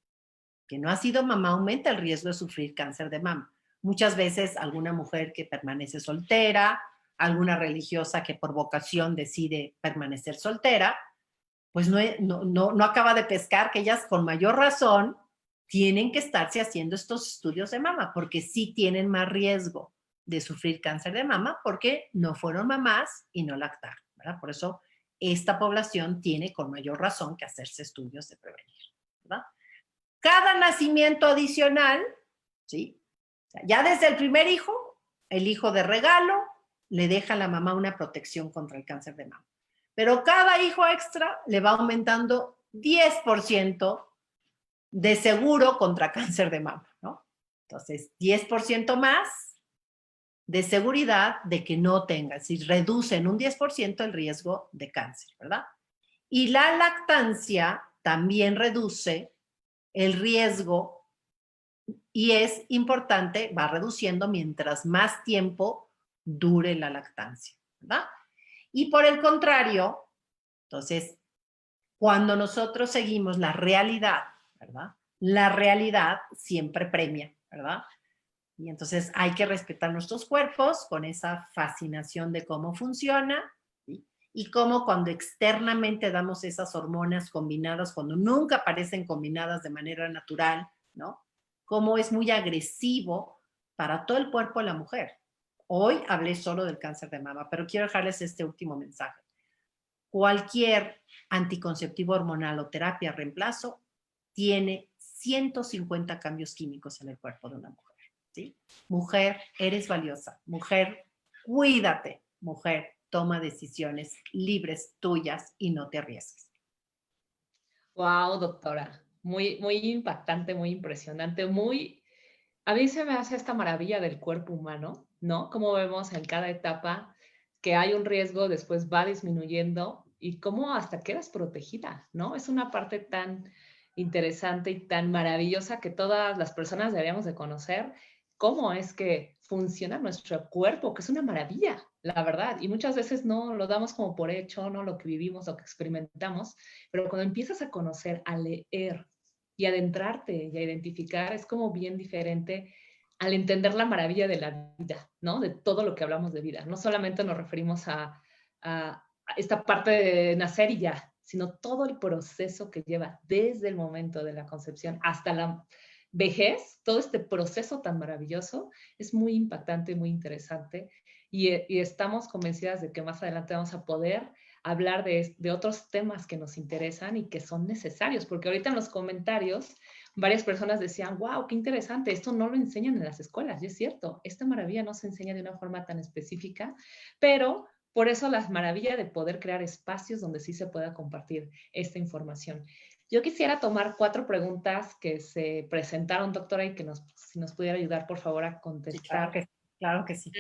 que no ha sido mamá, aumenta el riesgo de sufrir cáncer de mama. Muchas veces alguna mujer que permanece soltera alguna religiosa que por vocación decide permanecer soltera, pues no acaba de pescar que ellas con mayor razón tienen que estarse haciendo estos estudios de mama, porque sí tienen más riesgo de sufrir cáncer de mama porque no fueron mamás y no lactaron, ¿verdad? Por eso esta población tiene con mayor razón que hacerse estudios de prevenir, ¿verdad? Cada nacimiento adicional, ¿sí? O sea, ya desde el primer hijo, el hijo de regalo, le deja a la mamá una protección contra el cáncer de mama. Pero cada hijo extra le va aumentando 10% de seguro contra cáncer de mama, ¿no? Entonces, 10% más de seguridad de que no tenga, si reduce en un 10% el riesgo de cáncer, ¿verdad? Y la lactancia también reduce el riesgo y es importante, va reduciendo mientras más tiempo dure la lactancia, ¿verdad? Y por el contrario, entonces, cuando nosotros seguimos la realidad, ¿verdad? La realidad siempre premia, ¿verdad? Y entonces hay que respetar nuestros cuerpos con esa fascinación de cómo funciona, ¿sí? Y cómo cuando externamente damos esas hormonas combinadas, cuando nunca aparecen combinadas de manera natural, ¿no? Cómo es muy agresivo para todo el cuerpo de la mujer. Hoy hablé solo del cáncer de mama, pero quiero dejarles este último mensaje. Cualquier anticonceptivo hormonal o terapia reemplazo tiene 150 cambios químicos en el cuerpo de una mujer, ¿sí? Mujer, eres valiosa. Mujer, cuídate. Mujer, toma decisiones libres tuyas y no te arriesgues. Wow, doctora. Muy, muy impactante, muy impresionante, muy... A mí se me hace esta maravilla del cuerpo humano, ¿no? Como vemos en cada etapa que hay un riesgo, después va disminuyendo y cómo hasta quedas protegida, ¿no? Es una parte tan interesante y tan maravillosa que todas las personas deberíamos de conocer cómo es que funciona nuestro cuerpo, que es una maravilla, la verdad. Y muchas veces no lo damos como por hecho, ¿no? Lo que vivimos, lo que experimentamos, pero cuando empiezas a conocer, a leer y adentrarte y a identificar, es como bien diferente al entender la maravilla de la vida, ¿no? De todo lo que hablamos de vida. No solamente nos referimos a esta parte de nacer y ya, sino todo el proceso que lleva desde el momento de la concepción hasta la vejez, todo este proceso tan maravilloso es muy impactante, muy interesante y estamos convencidas de que más adelante vamos a poder hablar de otros temas que nos interesan y que son necesarios, porque ahorita en los comentarios varias personas decían, wow, qué interesante, esto no lo enseñan en las escuelas, y es cierto, esta maravilla no se enseña de una forma tan específica, pero por eso la maravilla de poder crear espacios donde sí se pueda compartir esta información. Yo quisiera tomar 4 preguntas que se presentaron, doctora, y que si nos pudiera ayudar, por favor, a contestar. Sí, claro que sí.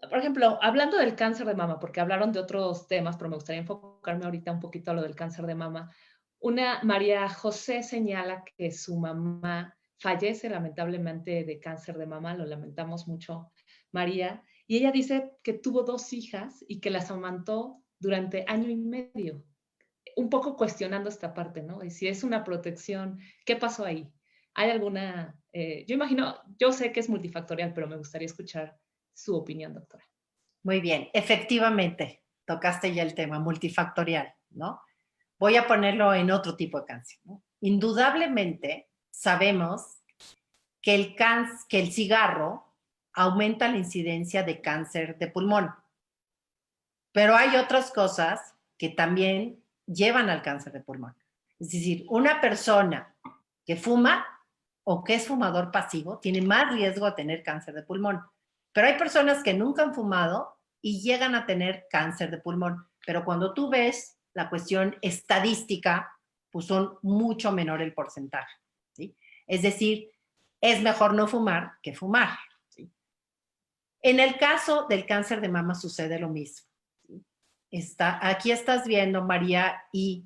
Por ejemplo, hablando del cáncer de mama, porque hablaron de otros temas, pero me gustaría enfocarme ahorita un poquito a lo del cáncer de mama. Una María José señala que su mamá fallece lamentablemente de cáncer de mama, lo lamentamos mucho, María, y ella dice que tuvo 2 hijas y que las amamantó durante año y medio. Un poco cuestionando esta parte, ¿no? Y si es una protección, ¿qué pasó ahí? ¿Hay alguna, yo imagino, yo sé que es multifactorial, pero me gustaría escuchar su opinión, doctora. Muy bien, efectivamente, tocaste ya el tema multifactorial, ¿no? Voy a ponerlo en otro tipo de cáncer, ¿no? Indudablemente sabemos que el cigarro aumenta la incidencia de cáncer de pulmón, pero hay otras cosas que también llevan al cáncer de pulmón. Es decir, una persona que fuma o que es fumador pasivo tiene más riesgo de tener cáncer de pulmón. Pero hay personas que nunca han fumado y llegan a tener cáncer de pulmón. Pero cuando tú ves la cuestión estadística, pues son mucho menor el porcentaje, ¿sí? Es decir, es mejor no fumar que fumar, ¿sí? En el caso del cáncer de mama sucede lo mismo. Aquí estás viendo, María, y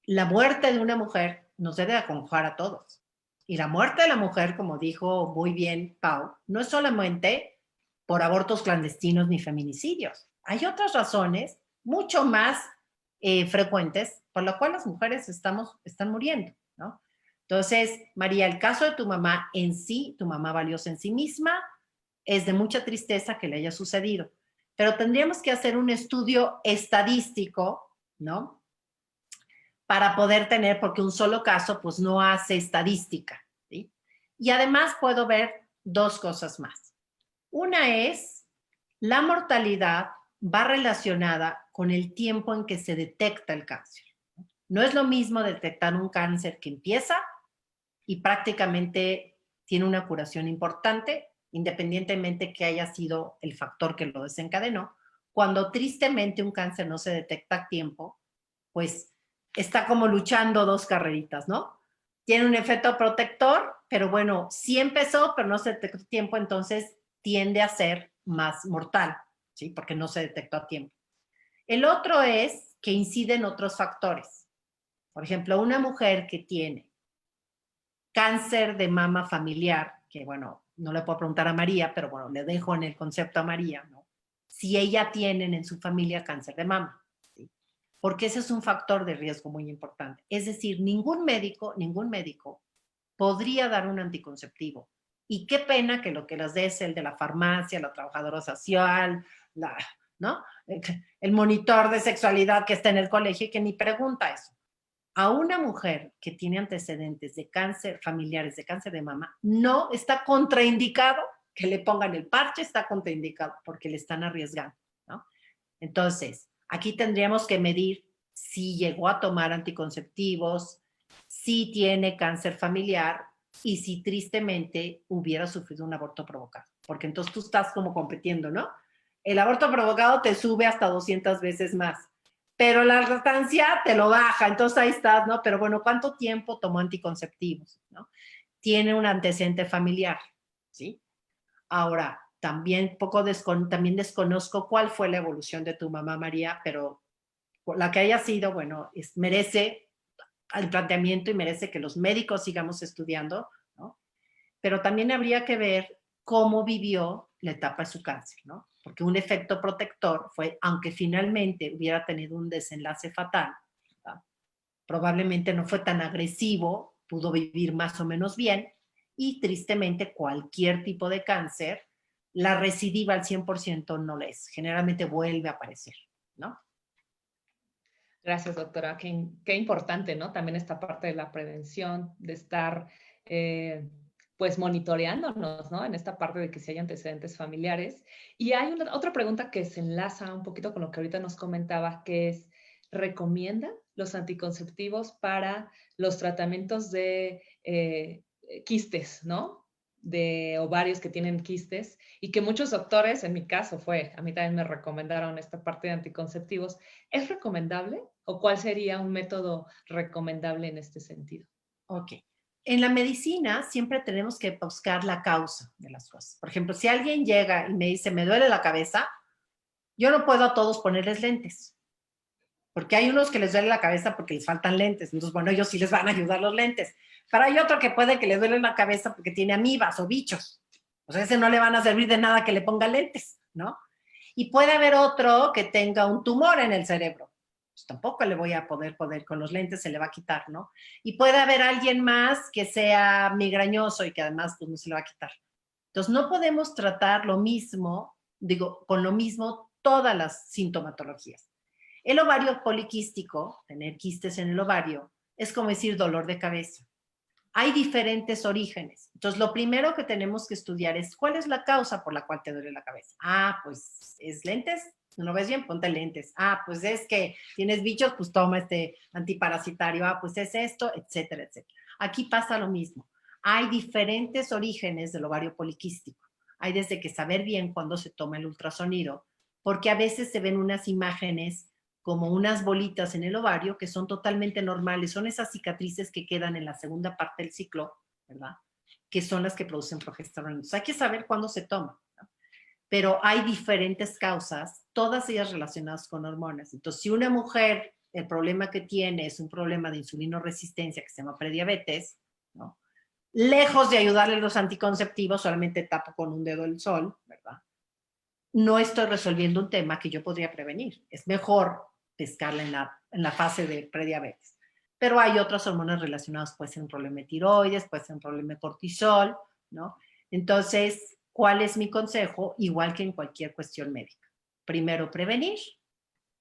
la muerte de una mujer nos debe acongojar a todos. Y la muerte de la mujer, como dijo muy bien Pau, no es solamente por abortos clandestinos ni feminicidios. Hay otras razones mucho más frecuentes por las cuales las mujeres están muriendo, ¿no? Entonces, María, el caso de tu mamá en sí, tu mamá valiosa en sí misma, es de mucha tristeza que le haya sucedido. pero tendríamos que hacer un estudio estadístico, ¿no? Para poder tener, porque un solo caso pues no hace estadística, ¿sí? Y además puedo ver dos cosas más. Una es, la mortalidad va relacionada con el tiempo en que se detecta el cáncer. No es lo mismo detectar un cáncer que empieza y prácticamente tiene una curación importante, independientemente que haya sido el factor que lo desencadenó. Cuando tristemente un cáncer no se detecta a tiempo, pues está como luchando dos carreritas, ¿no? Tiene un efecto protector, pero bueno, sí empezó, pero no se detectó a tiempo, entonces tiende a ser más mortal, ¿sí? Porque no se detectó a tiempo. El otro es que inciden otros factores. Por ejemplo, una mujer que tiene cáncer de mama familiar, que bueno, no le puedo preguntar a María, pero bueno, le dejo en el concepto a María, ¿no? Si ella tienen en su familia cáncer de mama, ¿sí? Porque ese es un factor de riesgo muy importante. Es decir, ningún médico podría dar un anticonceptivo. Y qué pena que lo que las dé es el de la farmacia, la trabajadora social, ¿no? El monitor de sexualidad que está en el colegio y que ni pregunta eso. A una mujer que tiene antecedentes de cáncer, familiares de cáncer de mama, no está contraindicado que le pongan el parche, está contraindicado porque le están arriesgando, ¿no? Entonces, aquí tendríamos que medir si llegó a tomar anticonceptivos, si tiene cáncer familiar y si tristemente hubiera sufrido un aborto provocado. Porque entonces tú estás como compitiendo, ¿no? El aborto provocado te sube hasta 200 veces más, pero la lactancia te lo baja, entonces ahí estás, ¿no? Pero bueno, ¿cuánto tiempo tomó anticonceptivos, ¿no? Tiene un antecedente familiar, ¿sí? Ahora, también también desconozco cuál fue la evolución de tu mamá María, pero la que haya sido, bueno, merece el planteamiento y merece que los médicos sigamos estudiando, ¿no? Pero también habría que ver cómo vivió la etapa de su cáncer, ¿no? Porque un efecto protector fue, aunque finalmente hubiera tenido un desenlace fatal, ¿verdad? Probablemente no fue tan agresivo, pudo vivir más o menos bien, y tristemente cualquier tipo de cáncer, la recidiva al 100% no la es, generalmente vuelve a aparecer, ¿no? Gracias, doctora. Qué importante, ¿no? También esta parte de la prevención, de estar, pues, monitoreándonos, ¿no? En esta parte de que si hay antecedentes familiares. Y hay otra pregunta que se enlaza un poquito con lo que ahorita nos comentaba, que es, ¿recomienda los anticonceptivos para los tratamientos de quistes, ¿no? De ovarios que tienen quistes y que muchos doctores, en mi caso a mí también me recomendaron esta parte de anticonceptivos. ¿Es recomendable o cuál sería un método recomendable en este sentido? Ok. En la medicina siempre tenemos que buscar la causa de las cosas. Por ejemplo, si alguien llega y me dice, me duele la cabeza, yo no puedo a todos ponerles lentes. Porque hay unos que les duele la cabeza porque les faltan lentes. Entonces, bueno, ellos sí les van a ayudar los lentes. Pero hay otro que puede que le duele la cabeza porque tiene amibas o bichos. O sea, ese no le van a servir de nada que le ponga lentes, ¿no? Y puede haber otro que tenga un tumor en el cerebro. Pues tampoco le voy a poder con los lentes, se le va a quitar, ¿no? Y puede haber alguien más que sea migrañoso y que además pues, no se le va a quitar. Entonces, no podemos tratar lo mismo, con lo mismo todas las sintomatologías. El ovario poliquístico, tener quistes en el ovario, es como decir dolor de cabeza. Hay diferentes orígenes. Entonces, lo primero que tenemos que estudiar es cuál es la causa por la cual te duele la cabeza. Ah, pues es lentes. ¿No lo ves bien? Ponte lentes. Ah, pues es que tienes bichos, pues toma este antiparasitario. Ah, pues es esto, etcétera, etcétera. Aquí pasa lo mismo. Hay diferentes orígenes del ovario poliquístico. Hay desde que saber bien cuándo se toma el ultrasonido, porque a veces se ven unas imágenes como unas bolitas en el ovario que son totalmente normales, son esas cicatrices que quedan en la segunda parte del ciclo, ¿verdad? Que son las que producen progesterona. Entonces hay que saber cuándo se toma, ¿no? Pero hay diferentes causas, todas ellas relacionadas con hormonas. Entonces, si una mujer, el problema que tiene es un problema de insulinoresistencia que se llama prediabetes, ¿no? Lejos de ayudarle los anticonceptivos, solamente tapo con un dedo el sol, ¿verdad? No estoy resolviendo un tema que yo podría prevenir. Es mejor pescarla en la fase de prediabetes. Pero hay otras hormonas relacionadas, puede ser un problema de tiroides, puede ser un problema de cortisol, ¿no? Entonces, ¿cuál es mi consejo? Igual que en cualquier cuestión médica. primero, prevenir,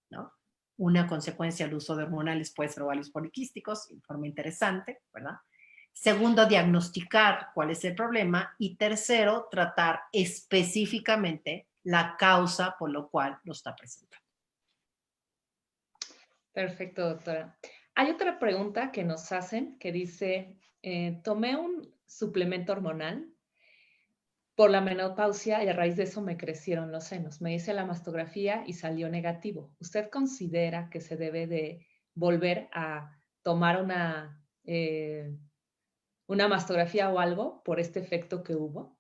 ¿no? Una consecuencia del uso de hormonales puede ser ovarios poliquísticos, en forma interesante, ¿verdad? Segundo, diagnosticar cuál es el problema. Y tercero, tratar específicamente la causa por lo cual lo está presentando. Perfecto, doctora. Hay otra pregunta que nos hacen que dice, tomé un suplemento hormonal por la menopausia y a raíz de eso me crecieron los senos. Me hice la mastografía y salió negativo. ¿Usted considera que se debe de volver a tomar una mastografía o algo por este efecto que hubo,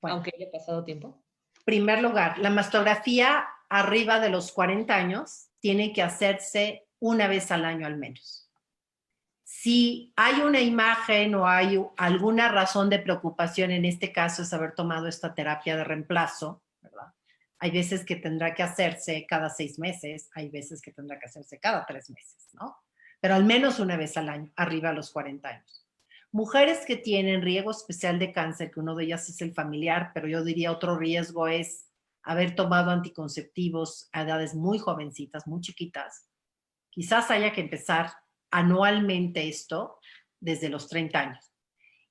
Bueno, aunque haya pasado tiempo? en primer lugar, la mastografía arriba de los 40 años tiene que hacerse una vez al año al menos. Si hay una imagen o hay alguna razón de preocupación, en este caso es haber tomado esta terapia de reemplazo, ¿verdad? Hay veces que tendrá que hacerse cada 6 meses, hay veces que tendrá que hacerse cada 3 meses, ¿no? Pero al menos una vez al año, arriba a los 40 años. Mujeres que tienen riesgo especial de cáncer, que uno de ellas es el familiar, pero yo diría otro riesgo es haber tomado anticonceptivos a edades muy jovencitas, muy chiquitas. Quizás haya que empezar anualmente esto desde los 30 años.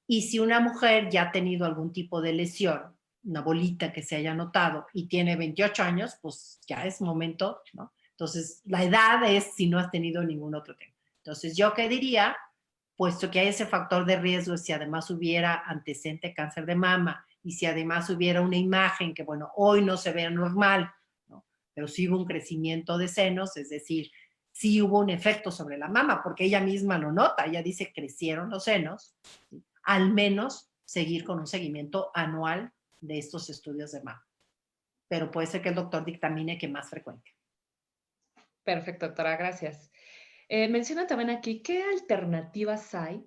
Y si una mujer ya ha tenido algún tipo de lesión, una bolita que se haya notado y tiene 28 años, pues ya es momento, ¿no? Entonces, la edad es si no has tenido ningún otro tema. Entonces, ¿yo qué diría? Puesto que hay ese factor de riesgo, si además hubiera antecedente de cáncer de mama y si además hubiera una imagen que, bueno, hoy no se vea normal, ¿no? Pero sí hubo un crecimiento de senos, es decir, sí hubo un efecto sobre la mama, porque ella misma lo nota, ella dice crecieron los senos, ¿sí? Al menos seguir con un seguimiento anual de estos estudios de mama. Pero puede ser que el doctor dictamine que más frecuente. Perfecto, doctora, gracias. Menciona también aquí, ¿qué alternativas hay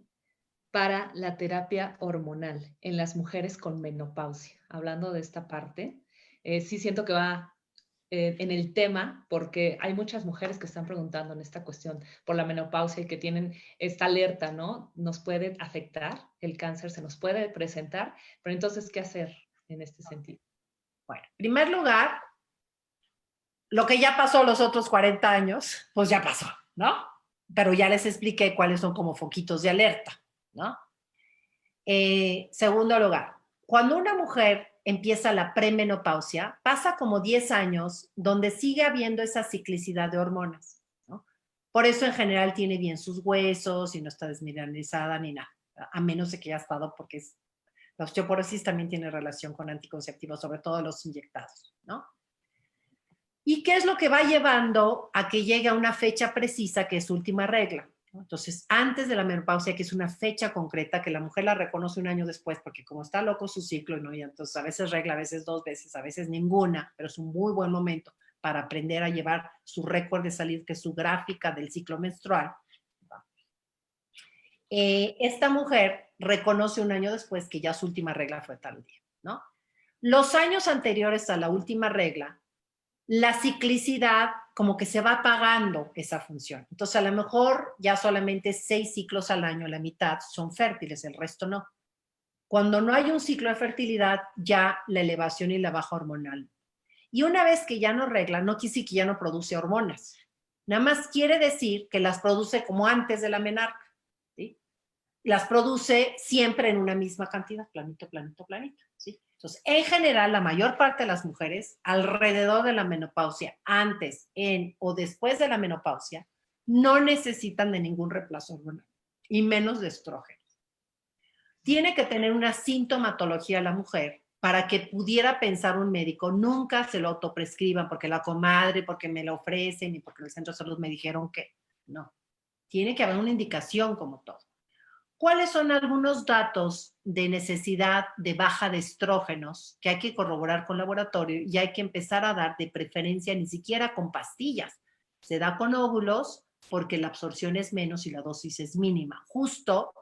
para la terapia hormonal en las mujeres con menopausia? Hablando de esta parte, sí siento que va en el tema, porque hay muchas mujeres que están preguntando en esta cuestión por la menopausia y que tienen esta alerta, ¿no? Nos puede afectar, el cáncer se nos puede presentar, pero entonces, ¿qué hacer en este sentido? Bueno, en primer lugar, lo que ya pasó los otros 40 años, pues ya pasó, ¿no? Pero ya les expliqué cuáles son como foquitos de alerta, ¿no? Segundo lugar, cuando una mujer empieza la premenopausia, pasa como 10 años donde sigue habiendo esa ciclicidad de hormonas, ¿no? Por eso en general tiene bien sus huesos y no está desmineralizada ni nada, a menos de que haya estado, porque la osteoporosis también tiene relación con anticonceptivos, sobre todo los inyectados, ¿no? ¿Y qué es lo que va llevando a que llegue a una fecha precisa que es su última regla? Entonces, antes de la menopausia, que es una fecha concreta, que la mujer la reconoce un año después, porque como está loco su ciclo, ¿no? Y entonces a veces regla, a veces 2 veces, a veces ninguna, pero es un muy buen momento para aprender a llevar su récord de salir, que es su gráfica del ciclo menstrual. Esta mujer reconoce un año después que ya su última regla fue tal día, ¿no? Los años anteriores a la última regla, la ciclicidad como que se va apagando esa función. Entonces, a lo mejor ya solamente 6 ciclos al año, la mitad son fértiles, el resto no. Cuando no hay un ciclo de fertilidad, ya la elevación y la baja hormonal. Y una vez que ya no regla, no quiere decir que ya no produce hormonas. Nada más quiere decir que las produce como antes de la menarca, ¿sí? Las produce siempre en una misma cantidad, planito, planito, planito, ¿sí? Entonces, en general, la mayor parte de las mujeres, alrededor de la menopausia, antes, en o después de la menopausia, no necesitan de ningún reemplazo hormonal, y menos de estrógenos. Tiene que tener una sintomatología la mujer para que pudiera pensar un médico, nunca se lo autoprescriban porque la comadre, porque me lo ofrecen y porque en el centro de salud me dijeron que no. Tiene que haber una indicación como todo. ¿Cuáles son algunos datos de necesidad de baja de estrógenos que hay que corroborar con laboratorio y hay que empezar a dar de preferencia ni siquiera con pastillas? Se da con óvulos porque la absorción es menos y la dosis es mínima, justo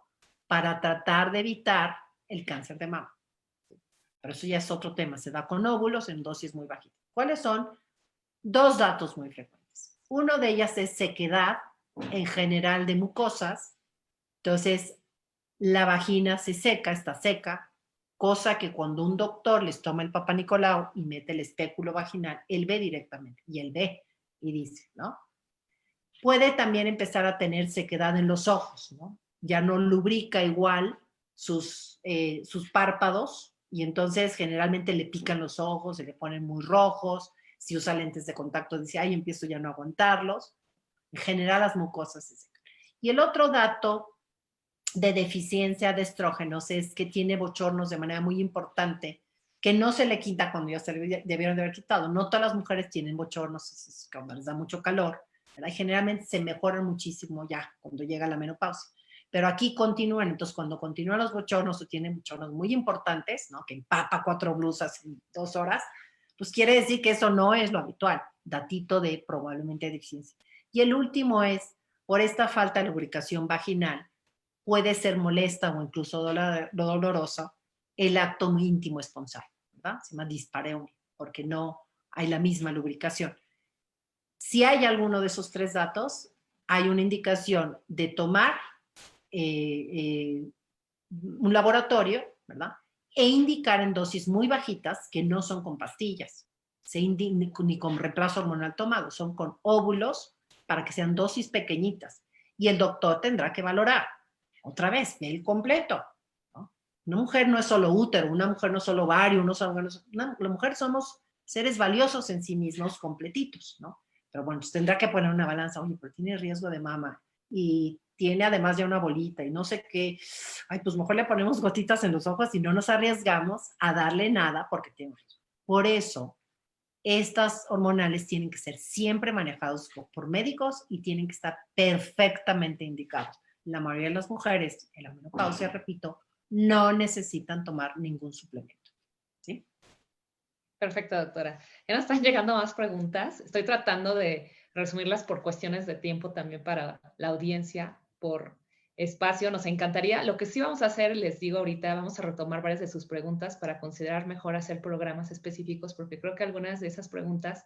para tratar de evitar el cáncer de mama. Pero eso ya es otro tema, se da con óvulos en dosis muy bajitas. ¿Cuáles son? 2 datos muy frecuentes. Uno de ellas es sequedad en general de mucosas. Entonces, la vagina se seca, está seca, cosa que cuando un doctor les toma el Papa Nicolau y mete el espéculo vaginal, él ve directamente, y él ve y dice, ¿no? Puede también empezar a tener sequedad en los ojos, ¿no? Ya no lubrica igual sus párpados y entonces generalmente le pican los ojos, se le ponen muy rojos. Si usa lentes de contacto dice, ay, empiezo ya no a aguantarlos. En general las mucosas se secan. Y el otro dato de deficiencia de estrógenos es que tiene bochornos de manera muy importante, que no se le quita cuando ya se le debieron de haber quitado. No todas las mujeres tienen bochornos cuando les da mucho calor, ¿verdad? Y generalmente se mejoran muchísimo ya cuando llega la menopausia. Pero aquí continúan, entonces cuando continúan los bochornos o tienen bochornos muy importantes, ¿no? Que empapa 4 blusas en 2 horas, pues quiere decir que eso no es lo habitual, datito de probablemente deficiencia. Y el último es, por esta falta de lubricación vaginal, puede ser molesta o incluso dolorosa el acto muy íntimo esponsal, ¿verdad? Se llama dispareunia, porque no hay la misma lubricación. Si hay alguno de esos 3 datos, hay una indicación de tomar un laboratorio, ¿verdad? E indicar en dosis muy bajitas, que no son con pastillas, ni con reemplazo hormonal tomado, son con óvulos para que sean dosis pequeñitas. Y el doctor tendrá que valorar, otra vez, el completo, ¿no? Una mujer no es solo útero, una mujer no es solo ovario, la mujer somos seres valiosos en sí mismos, completitos, ¿no? Pero bueno, pues tendrá que poner una balanza, oye, pero tiene riesgo de mama y tiene además ya una bolita y no sé qué, ay, pues mejor le ponemos gotitas en los ojos y no nos arriesgamos a darle nada porque tiene riesgo. Por eso, estas hormonales tienen que ser siempre manejados por médicos y tienen que estar perfectamente indicados. La mayoría de las mujeres en la menopausia, repito, no necesitan tomar ningún suplemento. ¿Sí? Perfecto, doctora. Ya nos están llegando más preguntas. Estoy tratando de resumirlas por cuestiones de tiempo también para la audiencia, por espacio. Nos encantaría. Lo que sí vamos a hacer, les digo ahorita, vamos a retomar varias de sus preguntas para considerar mejor hacer programas específicos, porque creo que algunas de esas preguntas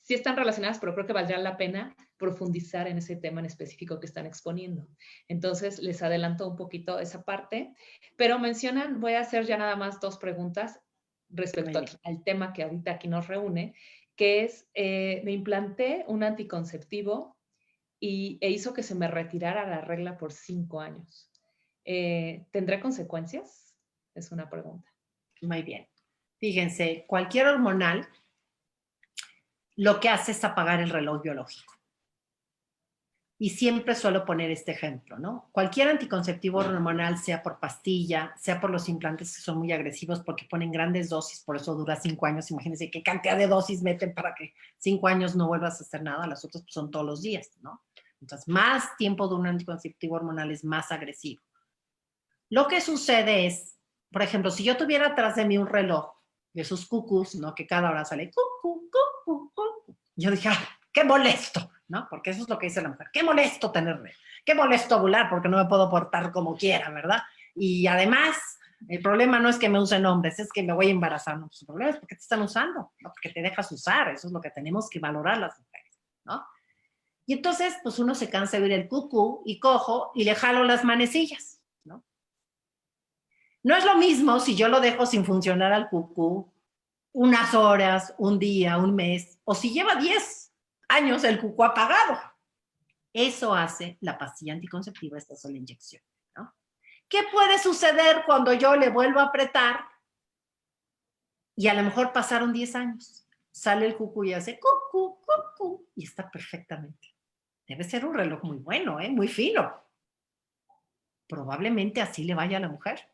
sí están relacionadas, pero creo que valdría la pena profundizar en ese tema en específico que están exponiendo. Entonces, les adelanto un poquito esa parte, pero mencionan, voy a hacer ya nada más 2 preguntas respecto al tema que ahorita aquí nos reúne, que es, me implanté un anticonceptivo e hizo que se me retirara la regla por 5 años. ¿Tendrá consecuencias? Es una pregunta. Muy bien. Fíjense, cualquier hormonal lo que hace es apagar el reloj biológico. Y siempre suelo poner este ejemplo, ¿no? Cualquier anticonceptivo hormonal, sea por pastilla, sea por los implantes que son muy agresivos porque ponen grandes dosis, por eso dura 5 años. Imagínense qué cantidad de dosis meten para que 5 años no vuelvas a hacer nada. Las otras pues, son todos los días, ¿no? Entonces, más tiempo de un anticonceptivo hormonal es más agresivo. Lo que sucede es, por ejemplo, si yo tuviera atrás de mí un reloj de esos cucús, ¿no? Que cada hora sale cucú, cucú, cucú. Yo dije, qué molesto, ¿no? Porque eso es lo que dice la mujer. Qué molesto tenerme, qué molesto ovular porque no me puedo portar como quiera, ¿verdad? Y además, el problema no es que me usen hombres, es que me voy a embarazar. No, pues el problema es porque te están usando, no porque te dejas usar. Eso es lo que tenemos que valorar las mujeres, ¿no? Y entonces, pues uno se cansa de ver el cucú y cojo y le jalo las manecillas, ¿no? No es lo mismo si yo lo dejo sin funcionar al cucú unas horas, un día, un mes, o si lleva 10 años el cucú apagado. Eso hace la pastilla anticonceptiva, esta sola inyección, ¿no? ¿Qué puede suceder cuando yo le vuelvo a apretar y a lo mejor pasaron 10 años? Sale el cucú y hace cucú, cucú, y está perfectamente. Debe ser un reloj muy bueno, muy fino. Probablemente así le vaya a la mujer.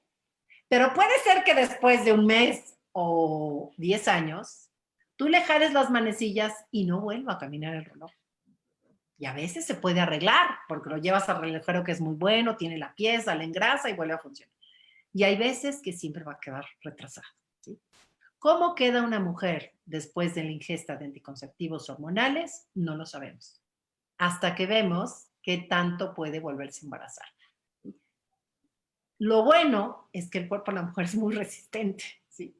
Pero puede ser que después de un mes o 10 años, tú le jales las manecillas y no vuelva a caminar el reloj. Y a veces se puede arreglar, porque lo llevas al relojero que es muy bueno, tiene la pieza, la engrasa y vuelve a funcionar. Y hay veces que siempre va a quedar retrasado, ¿sí? ¿Cómo queda una mujer después de la ingesta de anticonceptivos hormonales? No lo sabemos. Hasta que vemos qué tanto puede volverse a embarazar. Lo bueno es que el cuerpo de la mujer es muy resistente, ¿sí?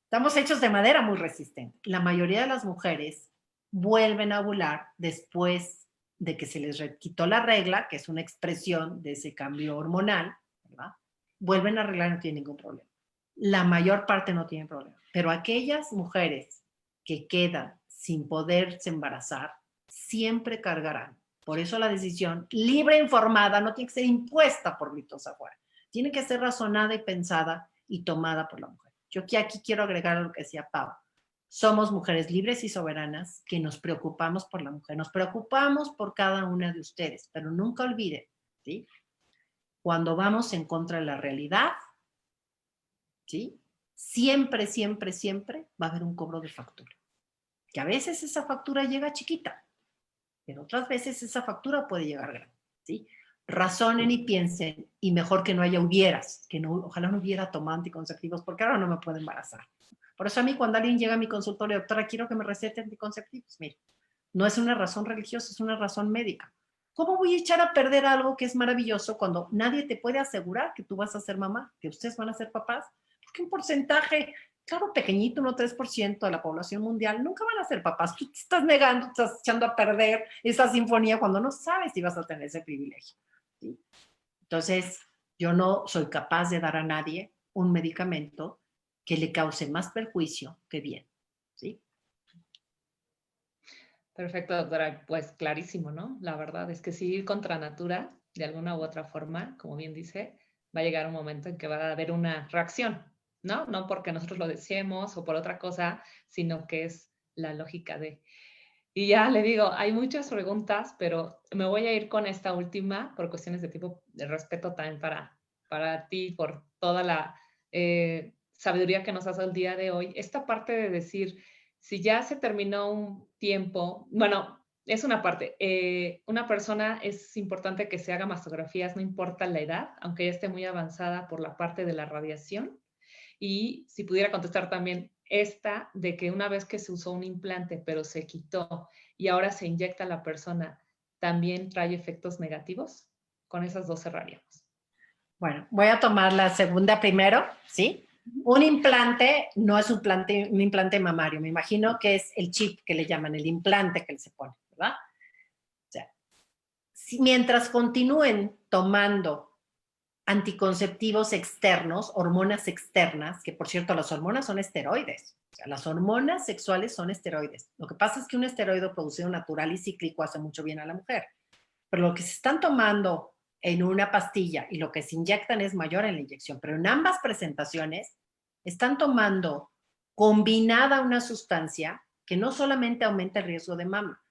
Estamos hechos de madera muy resistente. La mayoría de las mujeres vuelven a ovular después de que se les quitó la regla, que es una expresión de ese cambio hormonal, ¿verdad? Vuelven a arreglar y no tienen ningún problema. la mayor parte no tienen problema. Pero aquellas mujeres que quedan sin poderse embarazar, siempre cargarán. Por eso la decisión libre e informada no tiene que ser impuesta por gritos afuera. Tiene que ser razonada y pensada y tomada por la mujer. Yo aquí quiero agregar lo que decía Pau. Somos mujeres libres y soberanas que nos preocupamos por la mujer. Nos preocupamos por cada una de ustedes, pero nunca olviden, ¿sí? Cuando vamos en contra de la realidad, ¿sí? Siempre, siempre, siempre va a haber un cobro de factura. Que a veces esa factura llega chiquita, pero otras veces esa factura puede llegar grande, ¿sí? Razonen y piensen, y mejor que no haya hubieras, que no, ojalá no hubiera tomado anticonceptivos, porque ahora no me puedo embarazar. Por eso a mí cuando alguien llega a mi consultorio, doctora, quiero que me recete anticonceptivos, mire, no es una razón religiosa, es una razón médica. ¿Cómo voy a echar a perder algo que es maravilloso cuando nadie te puede asegurar que tú vas a ser mamá, que ustedes van a ser papás? Porque un porcentaje, claro, pequeñito, 1,3% de la población mundial, nunca van a ser papás. Tú te estás negando, estás echando a perder esa sinfonía cuando no sabes si vas a tener ese privilegio, ¿sí? Entonces, yo no soy capaz de dar a nadie un medicamento que le cause más perjuicio que bien, ¿sí? Perfecto, doctora. Pues clarísimo, ¿no? La verdad es que sí, ir contra natura, de alguna u otra forma, como bien dice, va a llegar un momento en que va a haber una reacción, ¿no? No porque nosotros lo deseemos o por otra cosa, sino que es la lógica de... Y ya le digo, hay muchas preguntas, pero me voy a ir con esta última por cuestiones de tipo de respeto también para ti, por toda la sabiduría que nos has dado el día de hoy. Esta parte de decir, si ya se terminó un tiempo, bueno, es una parte. Una persona es importante que se haga mastografías, no importa la edad, aunque ya esté muy avanzada por la parte de la radiación. Y si pudiera contestar también esta de que una vez que se usó un implante, pero se quitó y ahora se inyecta a la persona, ¿también trae efectos negativos? Con esas dos cerraríamos. Bueno, voy a tomar la segunda primero, ¿sí? Un implante no es un implante mamario, me imagino que es el chip que le llaman, el implante que se pone, ¿verdad? O sea, mientras continúen tomando anticonceptivos externos, hormonas externas, que por cierto las hormonas son esteroides, o sea, las hormonas sexuales son esteroides. Lo que pasa es que un esteroide producido natural y cíclico hace mucho bien a la mujer, pero lo que se están tomando en una pastilla y lo que se inyectan es mayor en la inyección, pero en ambas presentaciones están tomando combinada una sustancia que no solamente aumenta el riesgo de mama,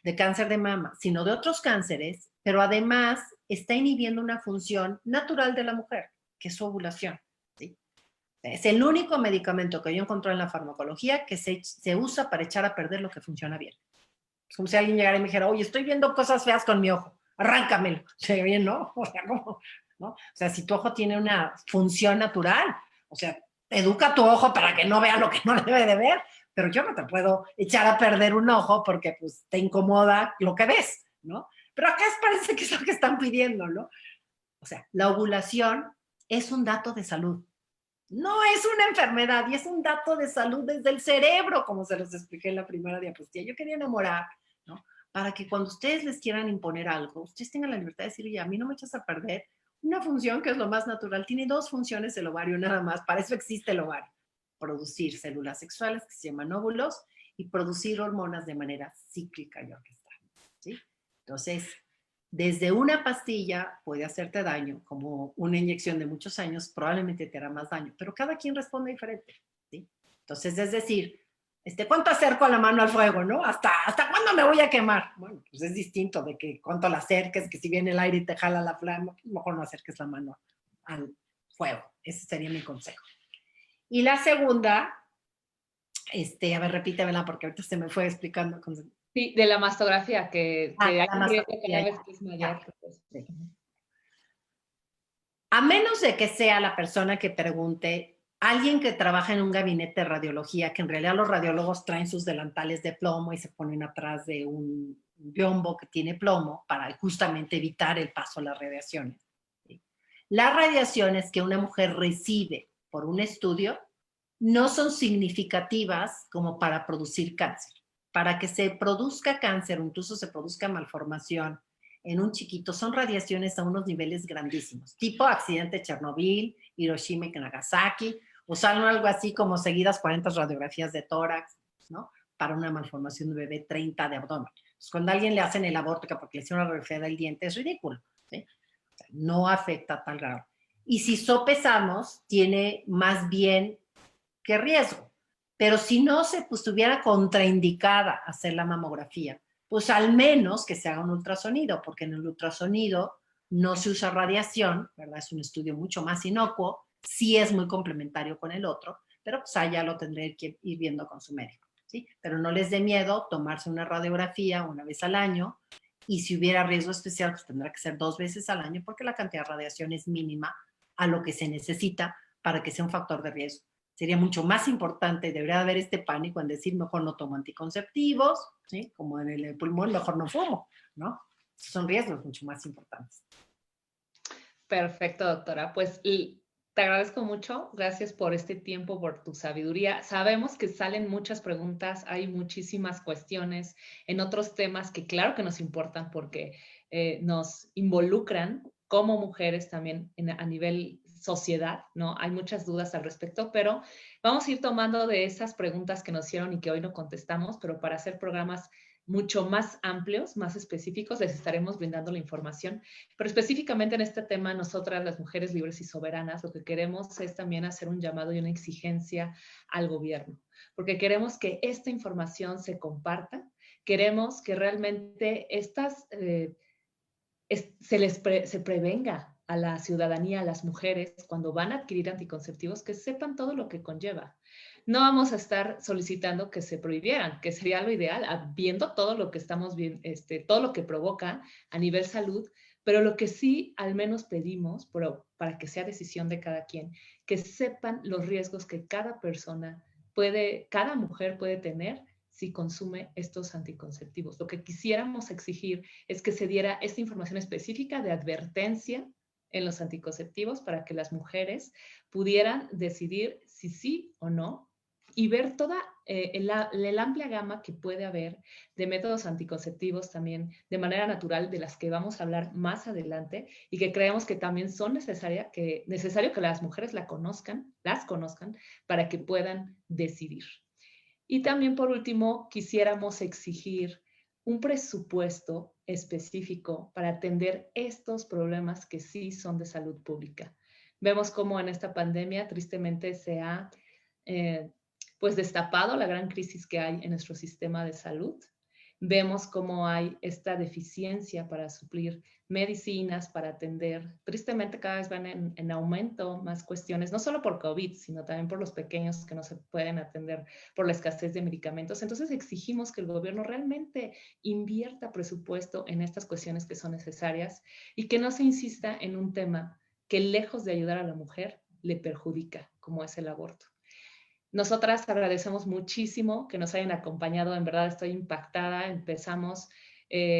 de cáncer de mama, sino de otros cánceres, pero además está inhibiendo una función natural de la mujer, que es su ovulación, ¿sí? Es el único medicamento que yo encontré en la farmacología que se usa para echar a perder lo que funciona bien. Es como si alguien llegara y me dijera, oye, estoy viendo cosas feas con mi ojo, arráncamelo. O sea, bien, ¿no? O sea, ¿cómo? ¿No? O sea, si tu ojo tiene una función natural, o sea, educa tu ojo para que no vea lo que no debe de ver, pero yo no te puedo echar a perder un ojo porque pues te incomoda lo que ves, ¿no? Pero acá parece que es lo que están pidiendo, ¿no? O sea, la ovulación es un dato de salud. No es una enfermedad y es un dato de salud desde el cerebro, como se los expliqué en la primera diapositiva. Yo quería enamorar, ¿no? Para que cuando ustedes les quieran imponer algo, ustedes tengan la libertad de decir, oye, a mí no me echas a perder una función que es lo más natural. Tiene dos funciones el ovario nada más, para eso existe el ovario. Producir células sexuales que se llaman óvulos y producir hormonas de manera cíclica y orquestal, ¿sí? Entonces, desde una pastilla puede hacerte daño, como una inyección de muchos años probablemente te hará más daño, pero cada quien responde diferente, ¿sí? Entonces, es decir, ¿cuánto acerco la mano al fuego, no? ¿Hasta cuándo me voy a quemar? Bueno, pues es distinto de que cuánto la acerques, que si viene el aire y te jala la flama, mejor no acerques la mano al fuego. Ese sería mi consejo. Y la segunda, a ver, repítemela porque ahorita se me fue explicando. Sí, de la mastografía, que hay un riesgo cada vez que es mayor. Sí. A menos de que sea la persona que pregunte, alguien que trabaja en un gabinete de radiología, que en realidad los radiólogos traen sus delantales de plomo y se ponen atrás de un biombo que tiene plomo para justamente evitar el paso de las radiaciones. ¿Sí? Las radiaciones que una mujer recibe por un estudio no son significativas como para producir cáncer. Para que se produzca cáncer o incluso se produzca malformación en un chiquito, son radiaciones a unos niveles grandísimos, tipo accidente de Chernobyl, Hiroshima y Nagasaki, Usaron algo así como seguidas 40 radiografías de tórax, ¿no? Para una malformación de bebé, 30 de abdomen. Pues cuando a alguien le hacen el aborto que porque le hicieron una radiografía del diente, es ridículo, ¿sí? O sea, no afecta a tal grado. Y si sopesamos, tiene más bien que riesgo. Pero si no se estuviera contraindicada hacer la mamografía, pues al menos que se haga un ultrasonido, porque en el ultrasonido no se usa radiación, ¿verdad? Es un estudio mucho más inocuo, sí es muy complementario con el otro, pero pues allá lo tendré que ir viendo con su médico, ¿sí? Pero no les dé miedo tomarse una radiografía una vez al año, y si hubiera riesgo especial, pues tendrá que ser 2 veces al año, porque la cantidad de radiación es mínima a lo que se necesita para que sea un factor de riesgo. Sería mucho más importante, debería haber este pánico en decir mejor no tomo anticonceptivos, ¿sí? Como en el pulmón, mejor no fumo, ¿no? Son riesgos mucho más importantes. Perfecto, doctora. Pues te agradezco mucho. Gracias por este tiempo, por tu sabiduría. Sabemos que salen muchas preguntas, hay muchísimas cuestiones en otros temas que claro que nos importan porque nos involucran como mujeres también a nivel sociedad, ¿no? Hay muchas dudas al respecto, pero vamos a ir tomando de esas preguntas que nos hicieron y que hoy no contestamos, pero para hacer programas mucho más amplios, más específicos, les estaremos brindando la información. Pero específicamente en este tema, nosotras, las mujeres libres y soberanas, lo que queremos es también hacer un llamado y una exigencia al gobierno, porque queremos que esta información se comparta, queremos que realmente se prevenga a la ciudadanía, a las mujeres, cuando van a adquirir anticonceptivos, que sepan todo lo que conlleva. No vamos a estar solicitando que se prohibieran, que sería lo ideal, viendo todo lo que estamos viendo, todo lo que provoca a nivel salud, pero lo que sí al menos pedimos, para que sea decisión de cada quien, que sepan los riesgos que cada persona cada mujer puede tener si consume estos anticonceptivos. Lo que quisiéramos exigir es que se diera esta información específica de advertencia en los anticonceptivos para que las mujeres pudieran decidir si sí o no y ver toda la amplia gama que puede haber de métodos anticonceptivos también de manera natural, de las que vamos a hablar más adelante y que creemos que también son necesario que las mujeres las conozcan para que puedan decidir. Y también, por último, quisiéramos exigir un presupuesto específico para atender estos problemas que sí son de salud pública. Vemos cómo en esta pandemia tristemente se ha pues destapado la gran crisis que hay en nuestro sistema de salud. Vemos cómo hay esta deficiencia para suplir medicinas, para atender. Tristemente cada vez van en aumento más cuestiones, no solo por COVID, sino también por los pequeños que no se pueden atender por la escasez de medicamentos. Entonces exigimos que el gobierno realmente invierta presupuesto en estas cuestiones que son necesarias y que no se insista en un tema que lejos de ayudar a la mujer, le perjudica, como es el aborto. Nosotras agradecemos muchísimo que nos hayan acompañado, en verdad estoy impactada,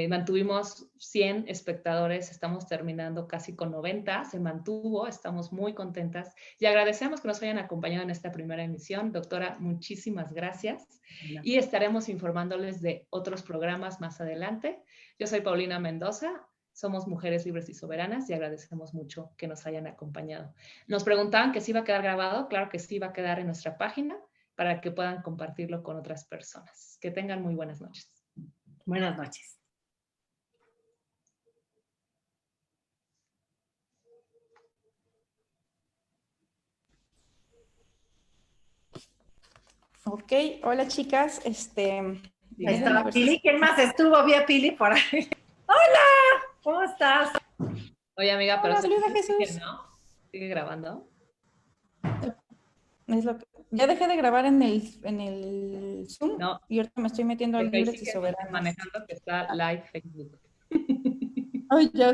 mantuvimos 100 espectadores, estamos terminando casi con 90, se mantuvo, estamos muy contentas y agradecemos que nos hayan acompañado en esta primera emisión. Doctora, muchísimas gracias y estaremos informándoles de otros programas más adelante. Yo soy Paulina Mendoza. Somos Mujeres Libres y Soberanas y agradecemos mucho que nos hayan acompañado. Nos preguntaban que si iba a quedar grabado. Claro que sí, va a quedar en nuestra página para que puedan compartirlo con otras personas. Que tengan muy buenas noches. Buenas noches. Ok, hola chicas. Ahí estaba Pili. ¿Quién más estuvo? Vi a Pili por ahí. ¡Hola! ¿Cómo estás? Oye, amiga, pero saluda, Jesús. ¿no? ¿Sigue grabando? Ya dejé de grabar en el Zoom y ahorita me estoy metiendo a Libres y Soberanas. Manejando que está live Facebook. Ay, ya